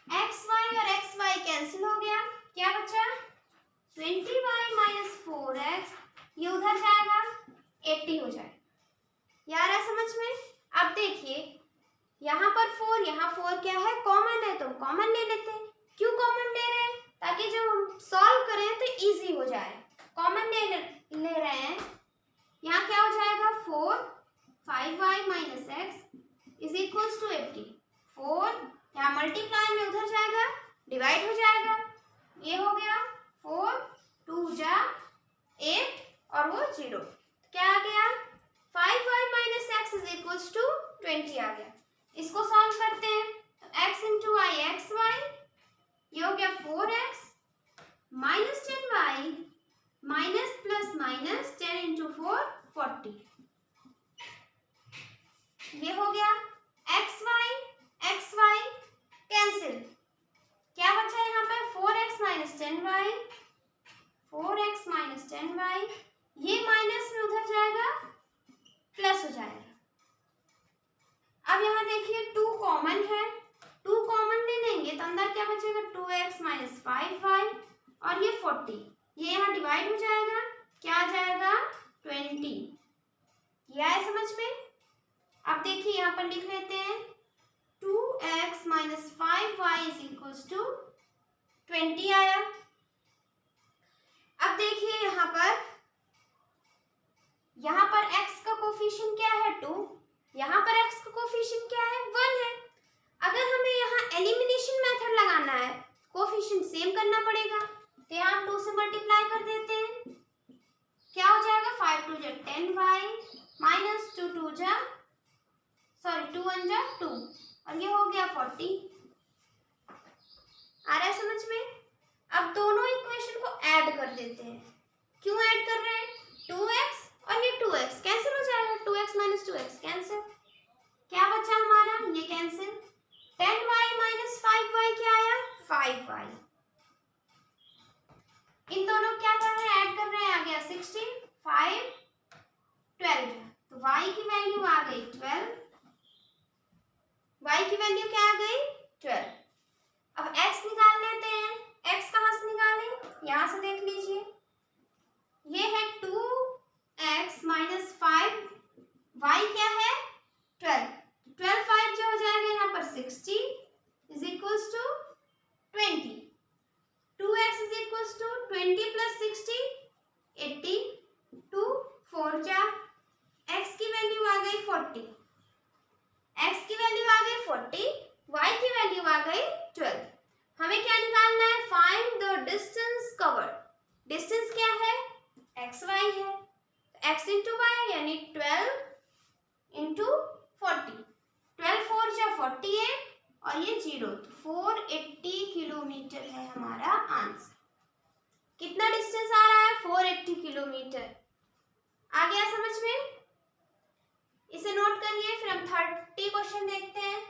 और एक्स वाई कैंसिल हो गया, क्या बचा, 20y माइनस 4x ये उधर जाएगा 80 हो जाएगा। यार है समझ में? अब देखिए यहाँ पर 4, यहाँ 4 क्या है, कॉमन है, तो कॉमन ले लेते हैं। क्यों कॉमन ले रहे हैं? ताकि जब हम सॉल्व करें तो इजी हो जाए। कॉमन ले रहे हैं। यहाँ क्या हो जाएगा 4 5y minus x is equals to 80। 4 यहाँ मल्टीप्लाई में उधर जाएगा, डिवाइड हो जाएगा, ये हो गया 4 2 जा 8 और वो 0। क्या आ गया 5y minus x is equals to 20 आ गया। इसको सॉल्व करते हैं तो x into y x y, ये हो गया 4x minus 10y minus plus minus 10 into 4 40। ये हो गया एक्स वाई कैंसिल, क्या बचा यहाँ पे 4x minus 10y, 4x minus 10y, ये माइनस में उधर जाएगा प्लस हो जाएगा। अब यहाँ देखिए 2 कॉमन है, 2 कॉमन ले लेंगे तो अंदर क्या बचेगा 2x माइनस 5y और ये 40, ये यहाँ डिवाइड हो जाएगा, क्या आ जाएगा 20। ये आया समझ में? अब देखिए यहाँ पर लिख लेते हैं 2x minus 5y is equals to 20 आया। अब देखिए यहाँ पर x का कोफिशिएंट क्या है 2, यहाँ पर x का कोफिशिएंट क्या है 1 है। अगर हमें यहाँ एलिमिनेशन मेथड लगाना है, कोफिशिएंट सेम करना पड़ेगा, तो यहाँ 2 से मल्टीप्लाई कर देते हैं, क्या हो जाएगा 5 2 जा 10y माइनस 2 2 जा 2 1 जा 2 और ये हो गया 40। आ रहा है समझ में? अब दोनों इक्वेशन को ऐड कर देते हैं। क्यों ऐड कर रहे हैं? 2x और ये 2x कैंसिल हो जाएगा, 2x माइनस 2x कैंसिल, क्या बचा हमारा ये कैंसिल, 10y माइनस 5y क्या आया 5y। इन दोनों क्या कर रहे हैं, ऐड कर रहे हैं, आ गया 16 5 12, तो y की वैल्यू आ गई 12, y की वैल्यू क्या आ गई 12। अब x निकाल लेते हैं, x कहाँ से निकालें, यहाँ से देख लीजिए, ये है 2x माइनस 5, y क्या है 12, 12 5 जो हो जाएगा यहाँ पर 60 is equals to 20, 2x is equals to 20 plus 60 80, 2 4 जा, x की वैल्यू आ गई 40, x की वैल्यू आ गई 40, y की वैल्यू आ गई 12। हमें क्या निकालना है, find the distance covered. Distance क्या है xy है, x इंटू वाई यानी 12 इंटू 40, 12 4 जा 48 और ये 0, तो 480 किलोमीटर है हमारा आंसर। कितना डिस्टेंस आ रहा है 480 किलोमीटर। आ गया समझ में? इसे नोट करिए, फिर हम 30 क्वेश्चन देखते हैं।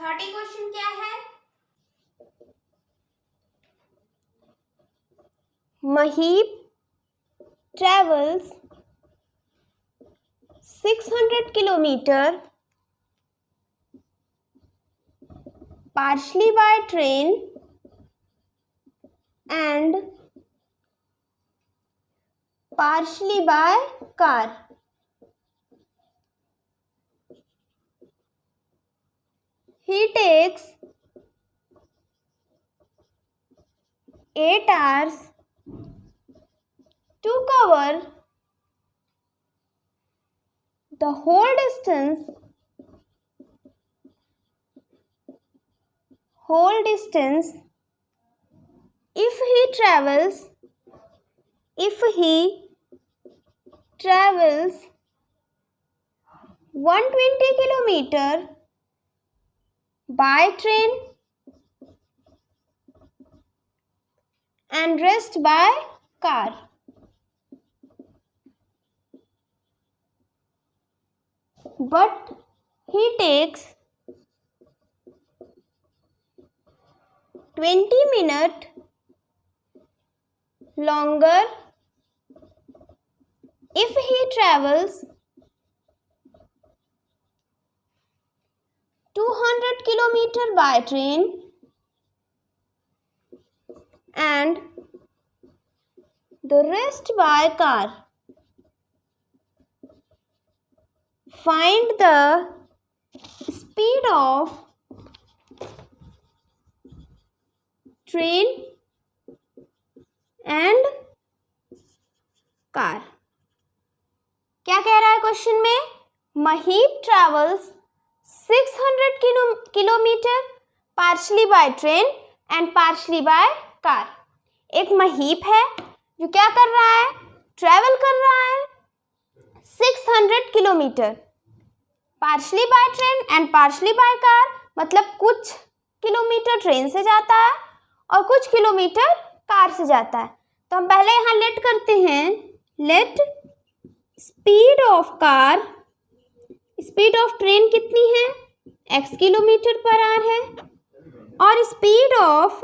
थर्टी क्वेश्चन क्या है, Mahib travels 600 kilometer partially by train and partially by car. He takes 8 hours to cover the whole distance if he travels 120 kilometer by train and rest by car. But he takes 20 minutes longer if he travels 200 kilometer by train and the rest by car. Find the speed of train and car. क्या कह रहा है क्वेश्चन में? Mahip travels 600 kilometre partially by train and partially by car. एक महीप है जो क्या कर रहा है? ट्रेवल कर रहा है 600 kilometre partially by train and partially by car. मतलब कुछ किलोमीटर ट्रेन से जाता है और कुछ किलोमीटर कार से जाता है. तो हम पहले यहाँ लेट करते हैं. Let speed of car, speed of train कितनी है? x किलोमीटर पर आवर है और स्पीड ऑफ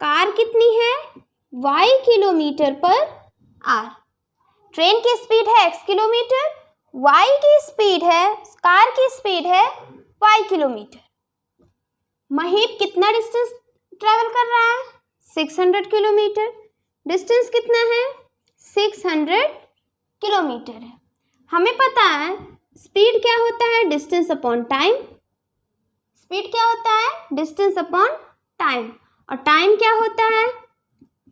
कार कितनी है? y kilometre per our. Train की स्पीड है x किलोमीटर, y की स्पीड है, कार की स्पीड है y किलोमीटर. महीप कितना डिस्टेंस ट्रैवल कर रहा है? 600 किलोमीटर. डिस्टेंस कितना है? 600 किलोमीटर है. हमें पता है स्पीड क्या होता है? Distance upon time. स्पीड क्या होता है? Distance upon time. और टाइम क्या होता है?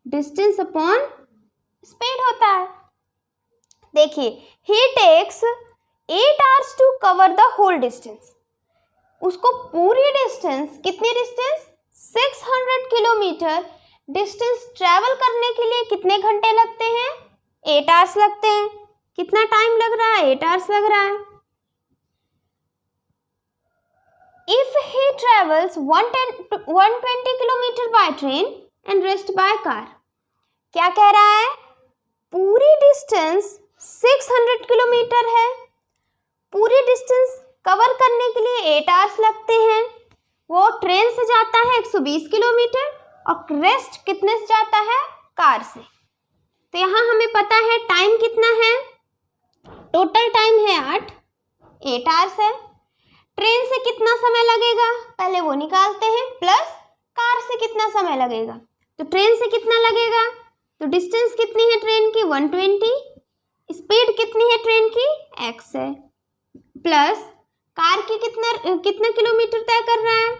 डिस्टेंस अपॉन स्पीड होता है. देखिए, he takes 8 hours to cover the whole distance. उसको पूरी डिस्टेंस, कितनी डिस्टेंस? 600 किलोमीटर डिस्टेंस ट्रैवल करने के लिए कितने घंटे लगते हैं? 8 hours लगते हैं. कितना टाइम लग रहा है? 8 hours लग रहा है. If he travels 120 kilometre by train and rest by car. क्या कह रहा है? पूरी डिस्टेंस 600 किलोमीटर है. पूरी डिस्टेंस कवर करने के लिए 8 hours लगते हैं. वो ट्रेन से जाता है 120 किलोमीटर और रेस्ट कितने से जाता है? कार से. तो यहाँ हमें पता है टाइम कितना है. टोटल टाइम है 8 hours है. ट्रेन से कितना समय लगेगा पहले वो निकालते हैं, प्लस कार से कितना समय लगेगा. तो ट्रेन से कितना लगेगा? तो डिस्टेंस कितनी है ट्रेन की? 120. स्पीड कितनी है ट्रेन की? x है. प्लस कार की कितना किलोमीटर तय कर रहा है?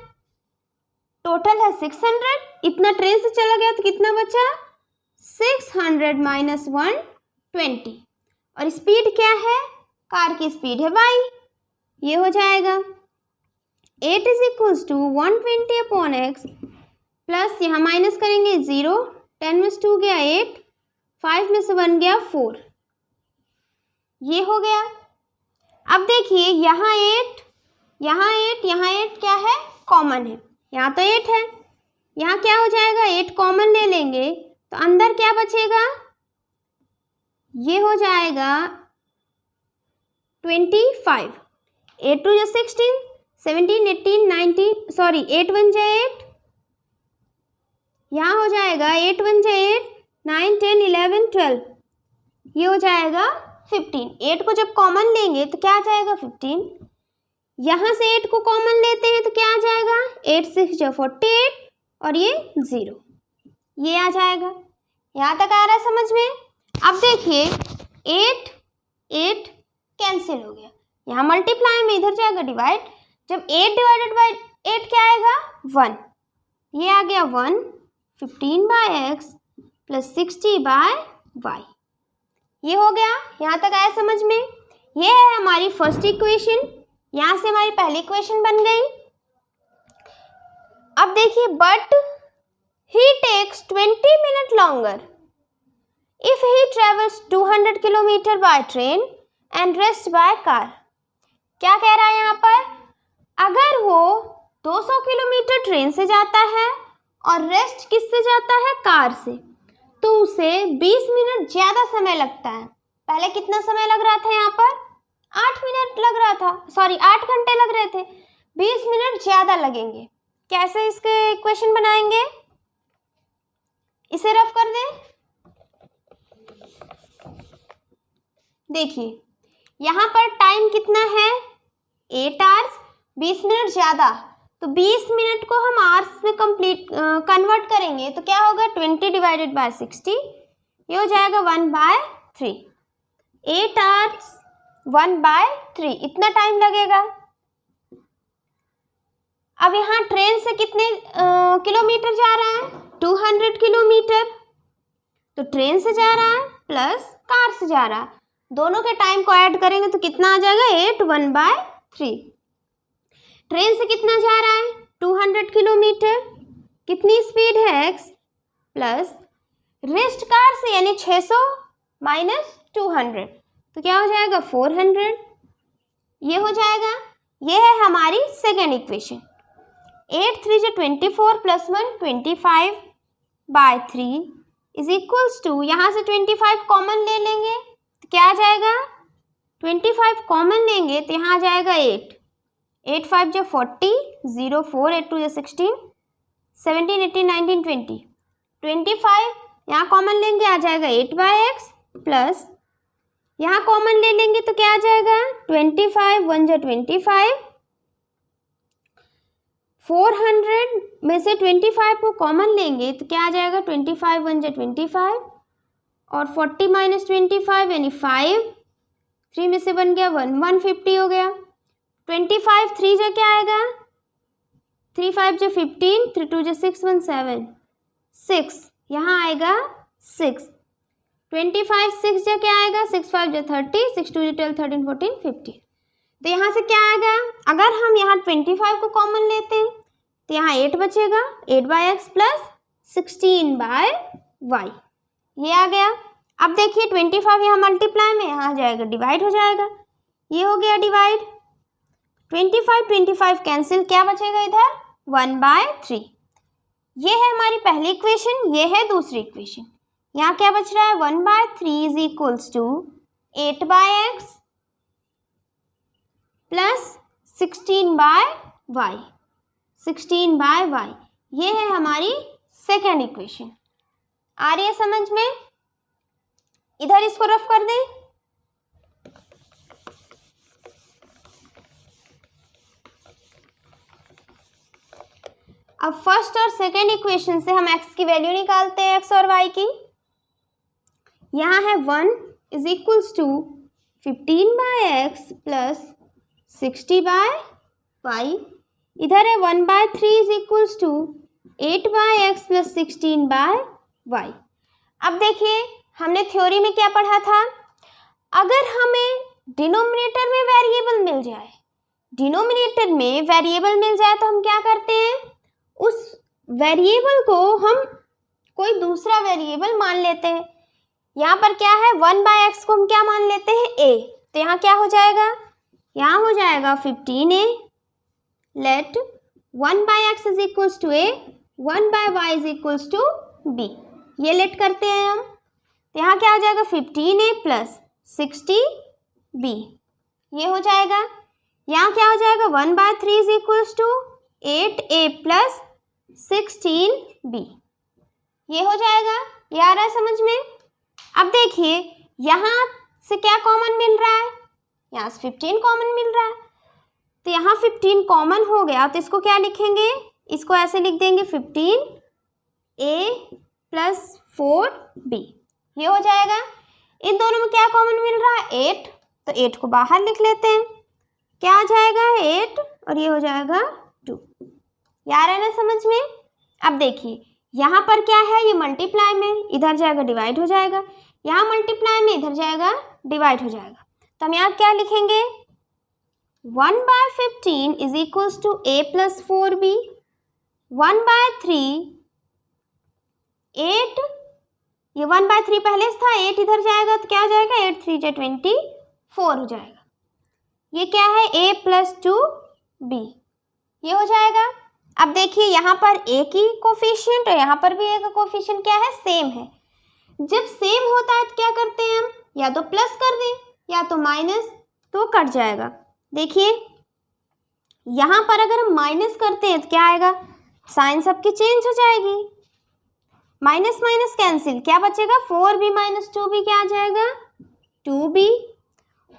टोटल है 600. इतना ट्रेन से चला गया तो कितना बचा? 600 माइनस 120. और स्पीड क्या है? कार की स्पीड है y. ये हो जाएगा 8 is equals to 120 upon x plus यहाँ माइनस करेंगे 0. 10 में से 2 गया 8, 5 में से 1 गया 4. ये हो गया. अब देखिए यहाँ 8, यहाँ 8, यहाँ 8 क्या है? कॉमन है. यहाँ तो 8 है, यहाँ क्या हो जाएगा? 8 कॉमन ले लेंगे तो अंदर क्या बचेगा? ये हो जाएगा 25. 8 2 16, 17, 18, 19, सॉरी 8 1 जा 8. यहाँ हो जाएगा 8 1 जा 8, 9 10 11 12. ये हो जाएगा 15. 8 को जब कॉमन लेंगे तो क्या आ जाएगा? 15. यहाँ से 8 को कॉमन लेते हैं तो क्या आ जाएगा? 8 6 जा 48 और ये 0. ये आ जाएगा. यहाँ तक आ रहा है समझ में? अब देखिए 8 8 कैंसिल हो गया. यहाँ मल्टीप्लाई में इधर जाएगा डिवाइड. जब 8 डिवाइडेड बाई 8 क्या आएगा? 1. ये आ गया 1. 15 by x plus 60 by y. ये हो गया, यहाँ तक आया समझ में। ये है हमारी फर्स्ट इक्वेशन, यहाँ से हमारी पहली इक्वेशन बन गई। अब देखिए, but he takes 20 minute longer if he travels 200 kilometre by train and rest by car. क्या कह रहा है यहाँ पर, अगर वो 200 किलोमीटर ट्रेन से जाता है और रेस्ट किससे जाता है, कार से, तो उसे 20 मिनट ज़्यादा समय लगता है। पहले कितना समय लग रहा था यहाँ पर, 8 मिनट लग रहा था, सॉरी 8 घंटे लग रहे थे, 20 मिनट ज़्यादा लगेंगे। कैसे इसके इक्वेशन बनाएंगे, इसे रफ कर दें। देखिए यहाँ पर टाइम कितना है, 8 आवर्स, 20 मिनट ज़्यादा, तो 20 मिनट को हम आवर्स में कन्वर्ट करेंगे तो क्या होगा, 20 डिवाइडेड बाय 60, ये हो जाएगा 1/3। 8 आवर्स 1/3, इतना टाइम लगेगा। अब यहाँ ट्रेन से कितने किलोमीटर जा रहा है, 200 किलोमीटर, तो ट्रेन से जा रहा है प्लस कार से जा रहा है, दोनों के टाइम को ऐड करेंगे तो कितना आ जाएगा, 8 1/3। ट्रेन से कितना जा रहा है, 200 किलोमीटर, कितनी स्पीड है x, प्लस रेस्ट कार से यानी 600 माइनस 200, तो क्या हो जाएगा 400, ये हो जाएगा। ये है हमारी सेकेंड इक्वेशन। 8 3 जो 24 प्लस 1 25/3 इज इक्वल्स टू, यहाँ से 25 कॉमन ले लेंगे तो क्या आ जाएगा, 25 कॉमन लेंगे तो यहाँ आ जाएगा 8, 8 5 जो 40, 0 4 8 2 जो 16, 17 18 19 20, 25 यहाँ कॉमन लेंगे आ जाएगा 8/x, प्लस यहाँ कॉमन ले लेंगे तो क्या आ जाएगा, 25 1 जो 25, 400 में से 25 को कॉमन लेंगे तो क्या आ जाएगा, 25 1 जो 25, और 40 माइनस 25 यानी 5, 3 में से बन गया 1, 150 हो गया। 25 3 जो क्या आएगा, 3 5 जो 15, 3 2 जो 6 1 7, 6 यहाँ आएगा 6, 25 6 जो क्या आएगा, 6 5 जो 30, 6 2 जो 12 13 14 15, तो यहाँ से क्या आएगा, अगर हम यहाँ 25 को कॉमन लेते हैं तो यहाँ 8 बचेगा, 8/x प्लस 16/y, ये आ गया। अब देखिए 25 यहाँ मल्टीप्लाई में, यहाँ आ जाएगा डिवाइड हो जाएगा, ये हो गया डिवाइड, 25 कैंसिल, क्या बचेगा इधर, 1/3। ये है हमारी पहली इक्वेशन, ये है दूसरी इक्वेशन। यहाँ क्या बच रहा है, 1/3 is equals to 8/x plus 16/y, 16/y, ये है हमारी सेकेंड इक्वेशन। आ रही है समझ में, इधर इसको रफ कर दें। अब फर्स्ट और सेकेंड इक्वेशन से हम x की वैल्यू निकालते हैं, x और y की। यहाँ है 1 is equals to 15/x plus 60/y, इधर है 1/3 is equals to 8/x plus 16/y। अब देखिए हमने थ्योरी में क्या पढ़ा था, अगर हमें डिनोमिनेटर में वेरिएबल मिल जाए, डिनोमिनेटर में वेरिएबल मिल जाए तो हम क्या करते हैं, उस वेरिएबल को हम कोई दूसरा वेरिएबल मान लेते हैं। यहाँ पर क्या है, 1/x को हम क्या मान लेते हैं, a, तो यहाँ क्या हो जाएगा, यहाँ हो जाएगा 15a, let 1/x is equals to a, 1/y is equals to b, ये लेट करते हैं हम, तो यहाँ क्या हो जाएगा 15a प्लस 60b, ये हो जाएगा। यहाँ क्या हो जाएगा 1/3 is equals to 8a plus 16b, ये हो जाएगा। ये आ रहा है समझ में। अब देखिए यहाँ से क्या कॉमन मिल रहा है, यहाँ से 15 कॉमन मिल रहा है, तो यहाँ 15 कॉमन हो गया तो इसको क्या लिखेंगे, इसको ऐसे लिख देंगे 15a प्लस 4b, ये हो जाएगा। इन दोनों में क्या कॉमन मिल रहा है, 8, तो 8 को बाहर लिख लेते हैं, क्या आ जाएगा 8 और ये हो जाएगा 2। यार है ना समझ में। अब देखिए यहाँ पर क्या है, ये मल्टीप्लाई में, इधर जाएगा डिवाइड हो जाएगा, यहाँ मल्टीप्लाई में इधर जाएगा डिवाइड हो जाएगा, तो हम यहाँ क्या लिखेंगे 1/15 is equals to a plus 4b, 1/3 8, ये 1/3 पहले से था, 8 इधर जाएगा तो क्या हो जाएगा 8 3 जा 24 हो जाएगा। ये क्या है a प्लस 2b, ये हो जाएगा। अब देखिए यहाँ पर a की कोफिशिएंट और यहाँ पर भी a का कोफिशिएंट क्या है सेम है। जब सेम होता है तो क्या करते हैं हम, या तो प्लस कर दें या तो माइनस, तो कट जाएगा। देखिए यहाँ पर अगर हम माइनस करते हैं तो क्या आएगा, साइन सबकी चेंज हो जाएगी, माइनस माइनस कैंसिल, क्या बचेगा 4b माइनस 2b क्या आ जाएगा 2b।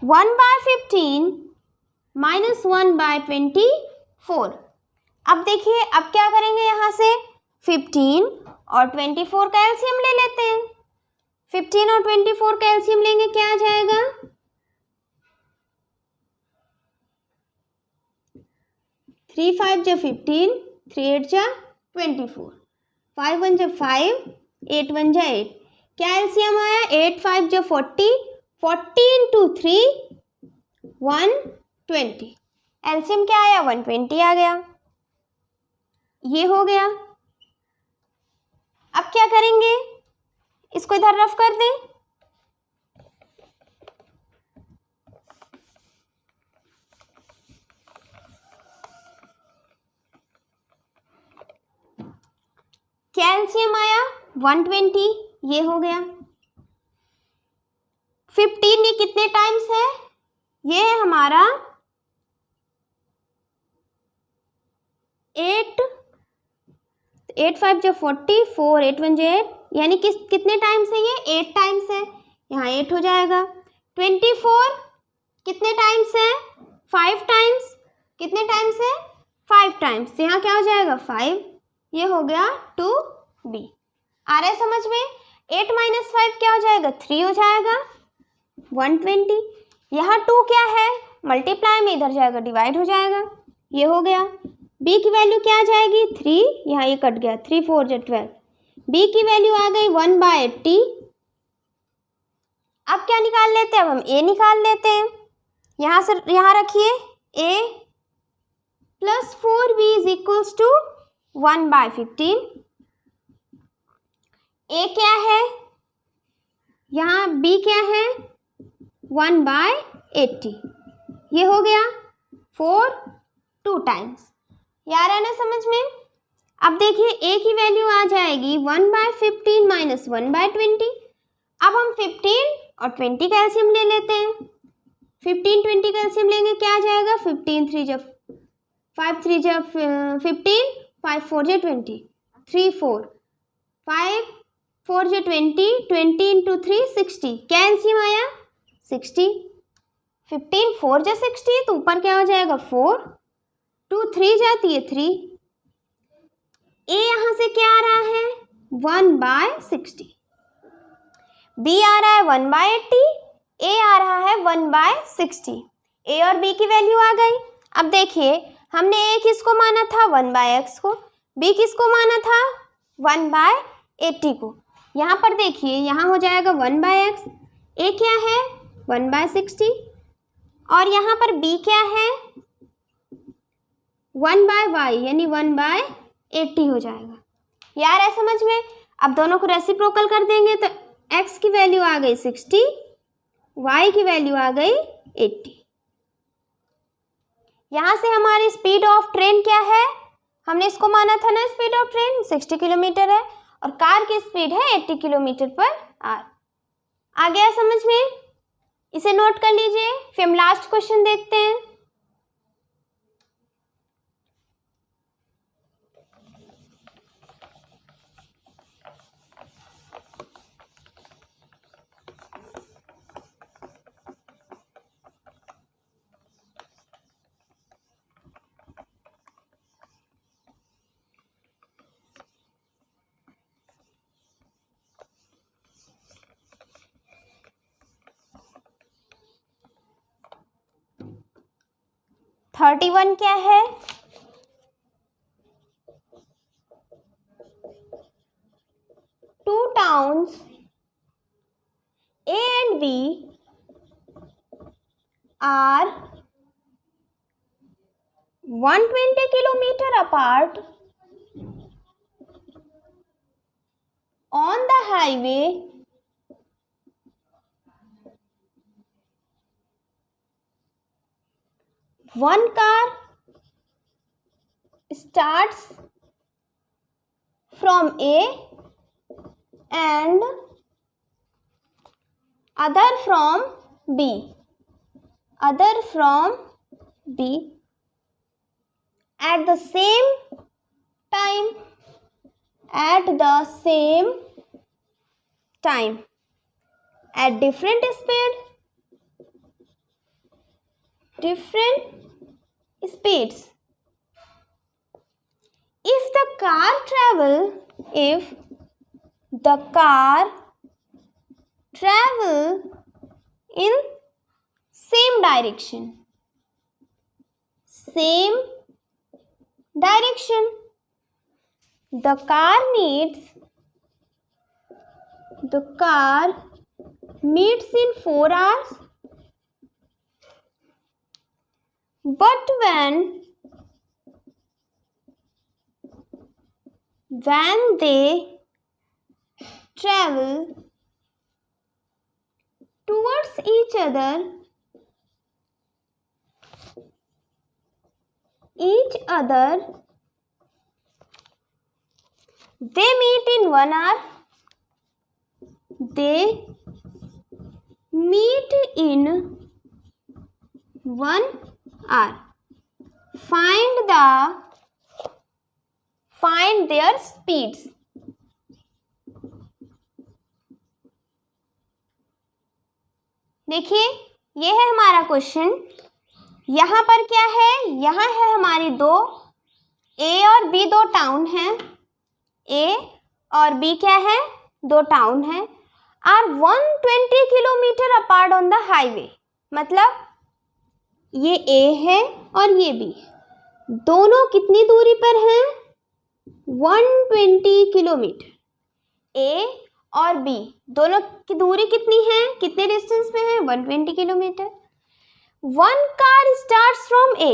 1/15 माइनस 1/24। अब देखिए अब क्या करेंगे, यहाँ से 15 और 24 का एलसीएम ले लेते हैं। 15 और 24 का एलसीएम लेंगे क्या आ जाएगा 3 5 जा 15, 3 8 जा 24, 5 1 जा 5, 8 1 जा 8, क्या एलसीएम आया 8 5 जा 40, 40 इंटू 3 120, एलसीएम क्या आया 120 आ गया। ये हो गया। अब क्या करेंगे, इसको इधर रफ कर दें, क्या एलसीएम आया 120, ये हो गया। 15 ये कितने टाइम्स है, ये है हमारा 8 5 जा 40, 4 8 1 जा 8, यानी कितने टाइम्स है ये 8 टाइम्स है, यहाँ 8 हो जाएगा। 24 कितने टाइम्स है 5 टाइम्स, कितने टाइम्स है 5 टाइम्स, तो यहाँ क्या हो जाएगा 5, ये हो गया 2b। आ रहा है समझ में। 8 माइनस 5 क्या हो जाएगा 3 हो जाएगा 120। यहाँ 2 क्या है मल्टीप्लाई में इधर जाएगा डिवाइड हो जाएगा, ये हो गया। b की वैल्यू क्या आ जाएगी 3, यहाँ ये कट गया 3 4 जा 12, b की वैल्यू आ गई 1/80। अब क्या निकाल लेते हैं, अब हम a निकाल लेते हैं। यहाँ से यहाँ रखिए a plus 4b is equals to 1/15। a क्या है, यहाँ b क्या है 1/80, ये हो गया 4 2 टाइम्स। यार है ना समझ में। अब देखिए a की वैल्यू आ जाएगी 1/15 माइनस 1/20। अब हम 15 और 20 का एलसीएम ले लेते हैं। 15 20 का एलसीएम लेंगे क्या आ जाएगा 15 3 जा 5 3 जा 15, 5 4 जा 20, 3 4, 5 4 जा 20, 20 इंटू 3 60, क्या एलसीएम आया 60। 15 4 जा 60, तो ऊपर क्या हो जाएगा 4, 2 3 जाती है 3, a यहाँ से क्या आ रहा है 1/60, b आ रहा है 1/80, a आ रहा है 1/60। a और b की वैल्यू आ गई। अब देखिए हमने a किसको माना था 1/x को, b किसको माना था 1/80 को। यहाँ पर देखिए यहाँ हो जाएगा 1/x, a क्या है 1/60 और यहाँ पर b क्या है 1/y यानी 1/80 हो जाएगा। यार है समझ में। अब दोनों को रेसिप्रोकल कर देंगे तो x की वैल्यू आ गई 60, y की वैल्यू आ गई 80। यहाँ से हमारी स्पीड ऑफ ट्रेन क्या है, हमने इसको माना था ना स्पीड ऑफ ट्रेन 60 किलोमीटर है और कार की स्पीड है 80 किलोमीटर पर आवर। आ गया समझ में, इसे नोट कर लीजिए। फिर हम लास्ट क्वेश्चन देखते हैं। थर्टी वन क्या है, two towns are 120 kilometer apart on the highway, one car starts from A and other from B. Other from B at the same time. At the same time. At different speed. Different speeds. If the car travel in same direction, the car meets in 4 hours. But when they travel towards each other, they meet in 1 hour. They meet in 1 hour. Find their speeds. देखिए, ये है हमारा क्वेश्चन। यहाँ पर क्या है? यहाँ है हमारी दो A और B, दो टाउन हैं। A और B क्या है? दो टाउन हैं। Are 120 kilometre apart on the highway. मतलब ये A है और ये B, दोनों कितनी दूरी पर हैं? 120 किलोमीटर। A और B दोनों की दूरी कितनी है? कितने डिस्टेंस पे है? 120 kilometre. One car starts from A।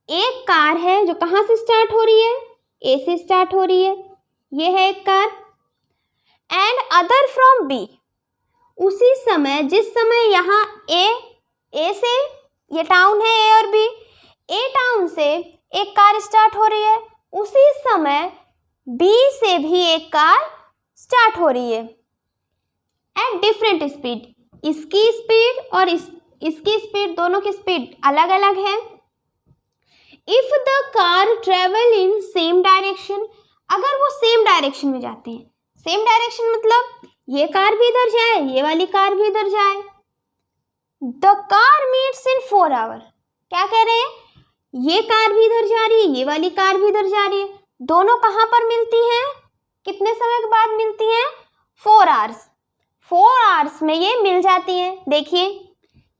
एक कार है जो कहाँ से स्टार्ट हो रही है? A से स्टार्ट हो रही है। ये है एक car. And other from B। उसी समय, जिस समय यहाँ A से, ये टाउन है A और B, A टाउन से एक कार स्टार्ट हो रही है, उसी समय B से भी एक कार स्टार्ट हो रही है एट डिफरेंट स्पीड। इसकी स्पीड और इसकी स्पीड, दोनों की स्पीड अलग अलग है। If the car travel in same direction, अगर वो सेम डायरेक्शन में जाते हैं, सेम डायरेक्शन मतलब ये कार भी इधर जाए, ये वाली कार भी इधर जाए। The car meets in 4 hour. क्या कह रहे हैं? ये कार भी इधर जा रही है, ये वाली कार भी इधर जा रही है, दोनों कहाँ पर मिलती हैं? कितने समय के बाद मिलती हैं? 4 आवर्स। 4 आवर्स में ये मिल जाती हैं। देखिए,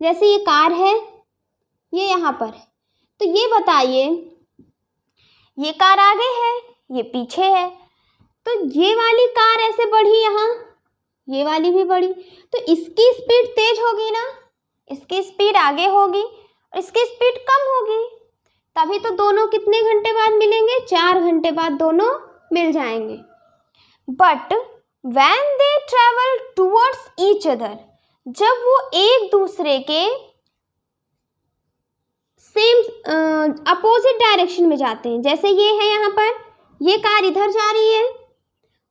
जैसे ये कार है, ये यहाँ पर है, तो ये बताइए, ये कार आगे है, ये पीछे है, तो ये वाली कार ऐसे बढ़ी यहाँ, ये वाली भी बढ़ी, तो इसकी स्पीड तेज होगी ना, इसकी स्पीड आगे होगी और इसकी स्पीड कम होगी। तभी तो दोनों कितने घंटे बाद मिलेंगे? 4 घंटे बाद दोनों मिल जाएंगे। But when they travel towards each other, जब वो एक दूसरे के सेम अपोजिट डायरेक्शन में जाते हैं, जैसे ये है यहाँ पर, ये कार इधर जा रही है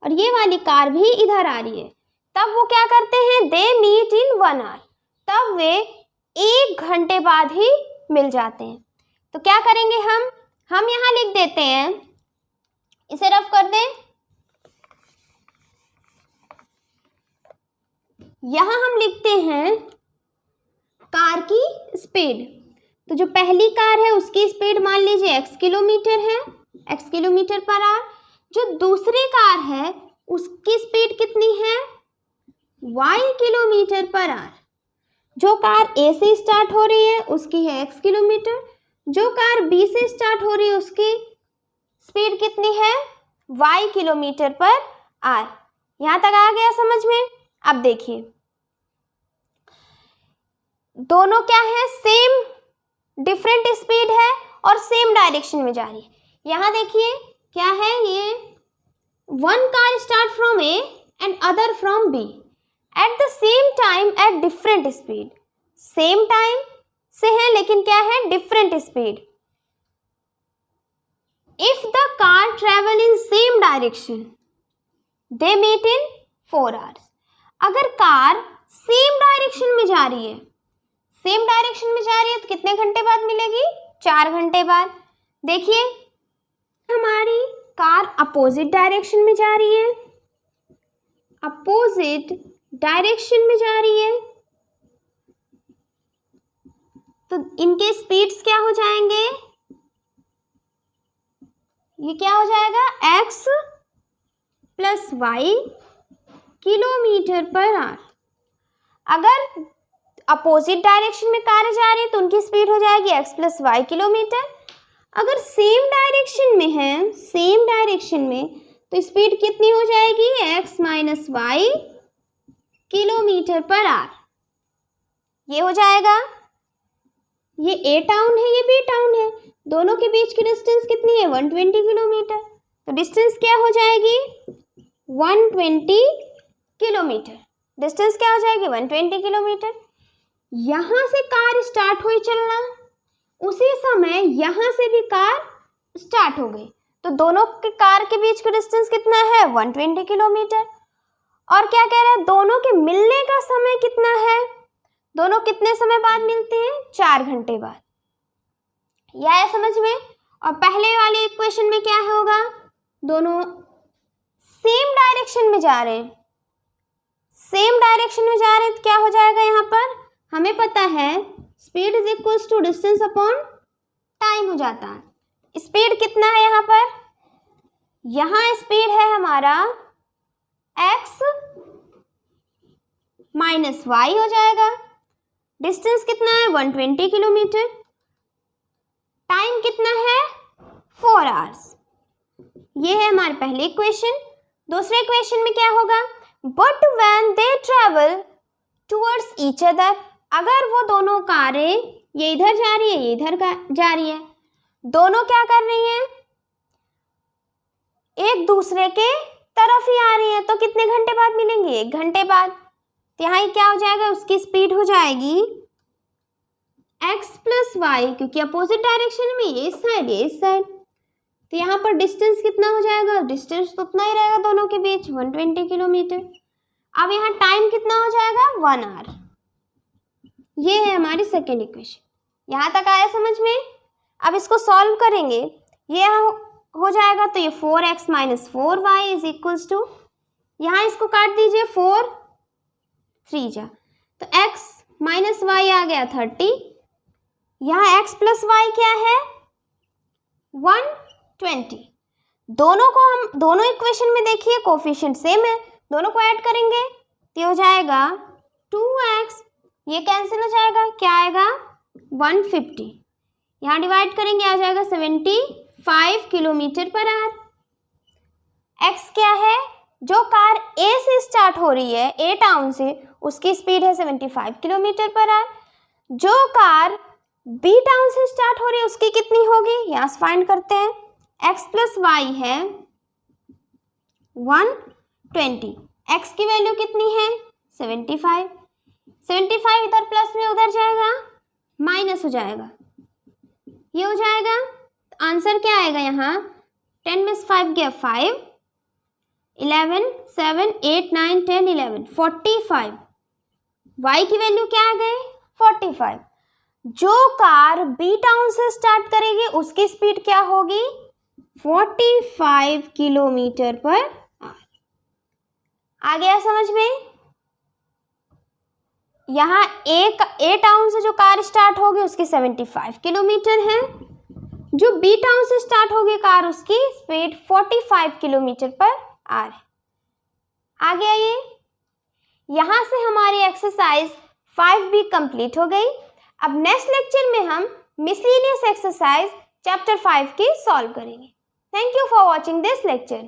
और ये वाली कार भी इधर आ रही है, तब वो क्या करते हैं? They meet in 1 hour. तब वे 1 घंटे बाद ही मिल जाते हैं। तो क्या करेंगे हम यहाँ लिख देते हैं, इसे रफ कर दें। यहाँ हम लिखते हैं कार की स्पीड। तो जो पहली कार है उसकी स्पीड मान लीजिए x किलोमीटर है, x किलोमीटर पर आवर। जो दूसरी कार है उसकी स्पीड कितनी है? y kilometre per our. जो कार A से स्टार्ट हो रही है उसकी है x किलोमीटर, जो कार B से स्टार्ट हो रही है उसकी स्पीड कितनी है? y kilometre per our. यहाँ तक आ गया समझ में? अब देखिए, दोनों क्या है, सेम डिफरेंट स्पीड है और सेम डायरेक्शन में जा रही है। यहाँ देखिए क्या है, ये one car start from A and other from B at the same time at different speed. Same time से है लेकिन क्या है, different speed. If the car travel in same direction they meet in 4 hours। अगर कार सेम डायरेक्शन में जा रही है, सेम डायरेक्शन में जा रही है तो कितने घंटे बाद मिलेगी, 4 घंटे बाद। देखिए हमारी कार अपोजिट डायरेक्शन में जा रही है, अपोजिट डायरेक्शन में जा रही है, तो इनके स्पीड्स क्या हो जाएंगे, ये क्या हो जाएगा, x plus y kilometre per hour. अगर अपोजिट डायरेक्शन में कार जा रही है तो उनकी स्पीड हो जाएगी x प्लस वाई किलोमीटर। अगर सेम डायरेक्शन में है, सेम डायरेक्शन में, तो स्पीड कितनी हो जाएगी, x minus y kilometre per hour. ये हो जाएगा, ये ए टाउन है, ये बी टाउन है, दोनों के बीच की डिस्टेंस कितनी है, 120 किलोमीटर। तो डिस्टेंस क्या हो जाएगी, 120 किलोमीटर। डिस्टेंस क्या हो जाएगी, 120 किलोमीटर। यहाँ से कार स्टार्ट हुई चलना, उसी समय यहाँ से भी कार स्टार्ट हो गई, तो दोनों के कार के बीच का डिस्टेंस कितना है, 120 किलोमीटर। और क्या कह रहा है, दोनों के मिलने का समय कितना है, दोनों कितने समय बाद मिलते हैं, 4 घंटे बाद। यह है समझ में। और पहले वाले इक्वेशन में क्या होगा, दोनों सेम डायरेक्शन में जा रहे हैं, सेम डायरेक्शन में जा रहे हैं तो क्या हो जाएगा, यहाँ पर हमें पता है speed is equals to distance upon time हो जाता है। स्पीड कितना है यहाँ पर, यहाँ स्पीड है हमारा x माइनस वाई हो जाएगा। डिस्टेंस कितना है, 120 किलोमीटर। टाइम कितना है, 4 hours। ये है हमारे पहले इक्वेशन। दूसरे इक्वेशन में क्या होगा, but when they travel towards each other. अगर वो दोनों कारें, ये इधर जा रही है, ये इधर जा रही है, दोनों क्या कर रही हैं, एक दूसरे के तरफ ही आ रही है, तो कितने घंटे बाद मिलेंगे, 1 घंटे बाद। तो यहाँ क्या हो जाएगा, उसकी स्पीड हो जाएगी x प्लस वाई, क्योंकि अपोजिट डायरेक्शन में, ये इस साइड, ये इस साइड। तो यहाँ पर डिस्टेंस कितना हो जाएगा, डिस्टेंस तो उतना ही रहेगा दोनों के बीच, 120 किलोमीटर। अब यहाँ टाइम कितना हो जाएगा, 1 hour। ये है हमारी सेकेंड इक्वेशन। यहाँ तक आया समझ में। अब इसको सॉल्व करेंगे, ये हो जाएगा, तो ये 4x minus 4y is equals to, यहाँ इसको काट दीजिए, 4 3 जा, तो x माइनस वाई आ गया 30। यहाँ x प्लस वाई क्या है, 120। दोनों को हम, दोनों इक्वेशन में देखिए कोफिशिएंट सेम है, दोनों को ऐड करेंगे तो हो जाएगा 2x, ये कैंसिल हो जाएगा, क्या आएगा 150। यहाँ डिवाइड करेंगे, आ जाएगा 75 किलोमीटर पर आवर। x क्या है, जो कार A से स्टार्ट हो रही है, A टाउन से, उसकी स्पीड है 75 किलोमीटर पर आवर। जो कार B टाउन से स्टार्ट हो रही है उसकी कितनी होगी, यहाँ से फाइंड करते हैं। x प्लस वाई है 120, x की वैल्यू कितनी है 75। 75 इधर प्लस में उधर जाएगा, माइनस हो जाएगा, ये हो जाएगा। आंसर क्या आएगा यहाँ, 10 में 5 गया 5, 11 7 8 9 10 11 45। y की वैल्यू क्या आ गई 45। जो कार बी टाउन से स्टार्ट करेगी उसकी स्पीड क्या होगी 45 किलोमीटर पर आवर। आ गया समझ में। यहाँ ए टाउन से जो कार स्टार्ट होगी उसकी 75 किलोमीटर है, जो बी टाउन से स्टार्ट होगी कार उसकी स्पीड 45 किलोमीटर पर आवर है। आ गया ये। यहाँ से हमारी एक्सरसाइज 5B कंप्लीट हो गई। अब नेक्स्ट लेक्चर में हम मिसलेनियस एक्सरसाइज चैप्टर 5 की सॉल्व करेंगे। Thank you for watching this lecture.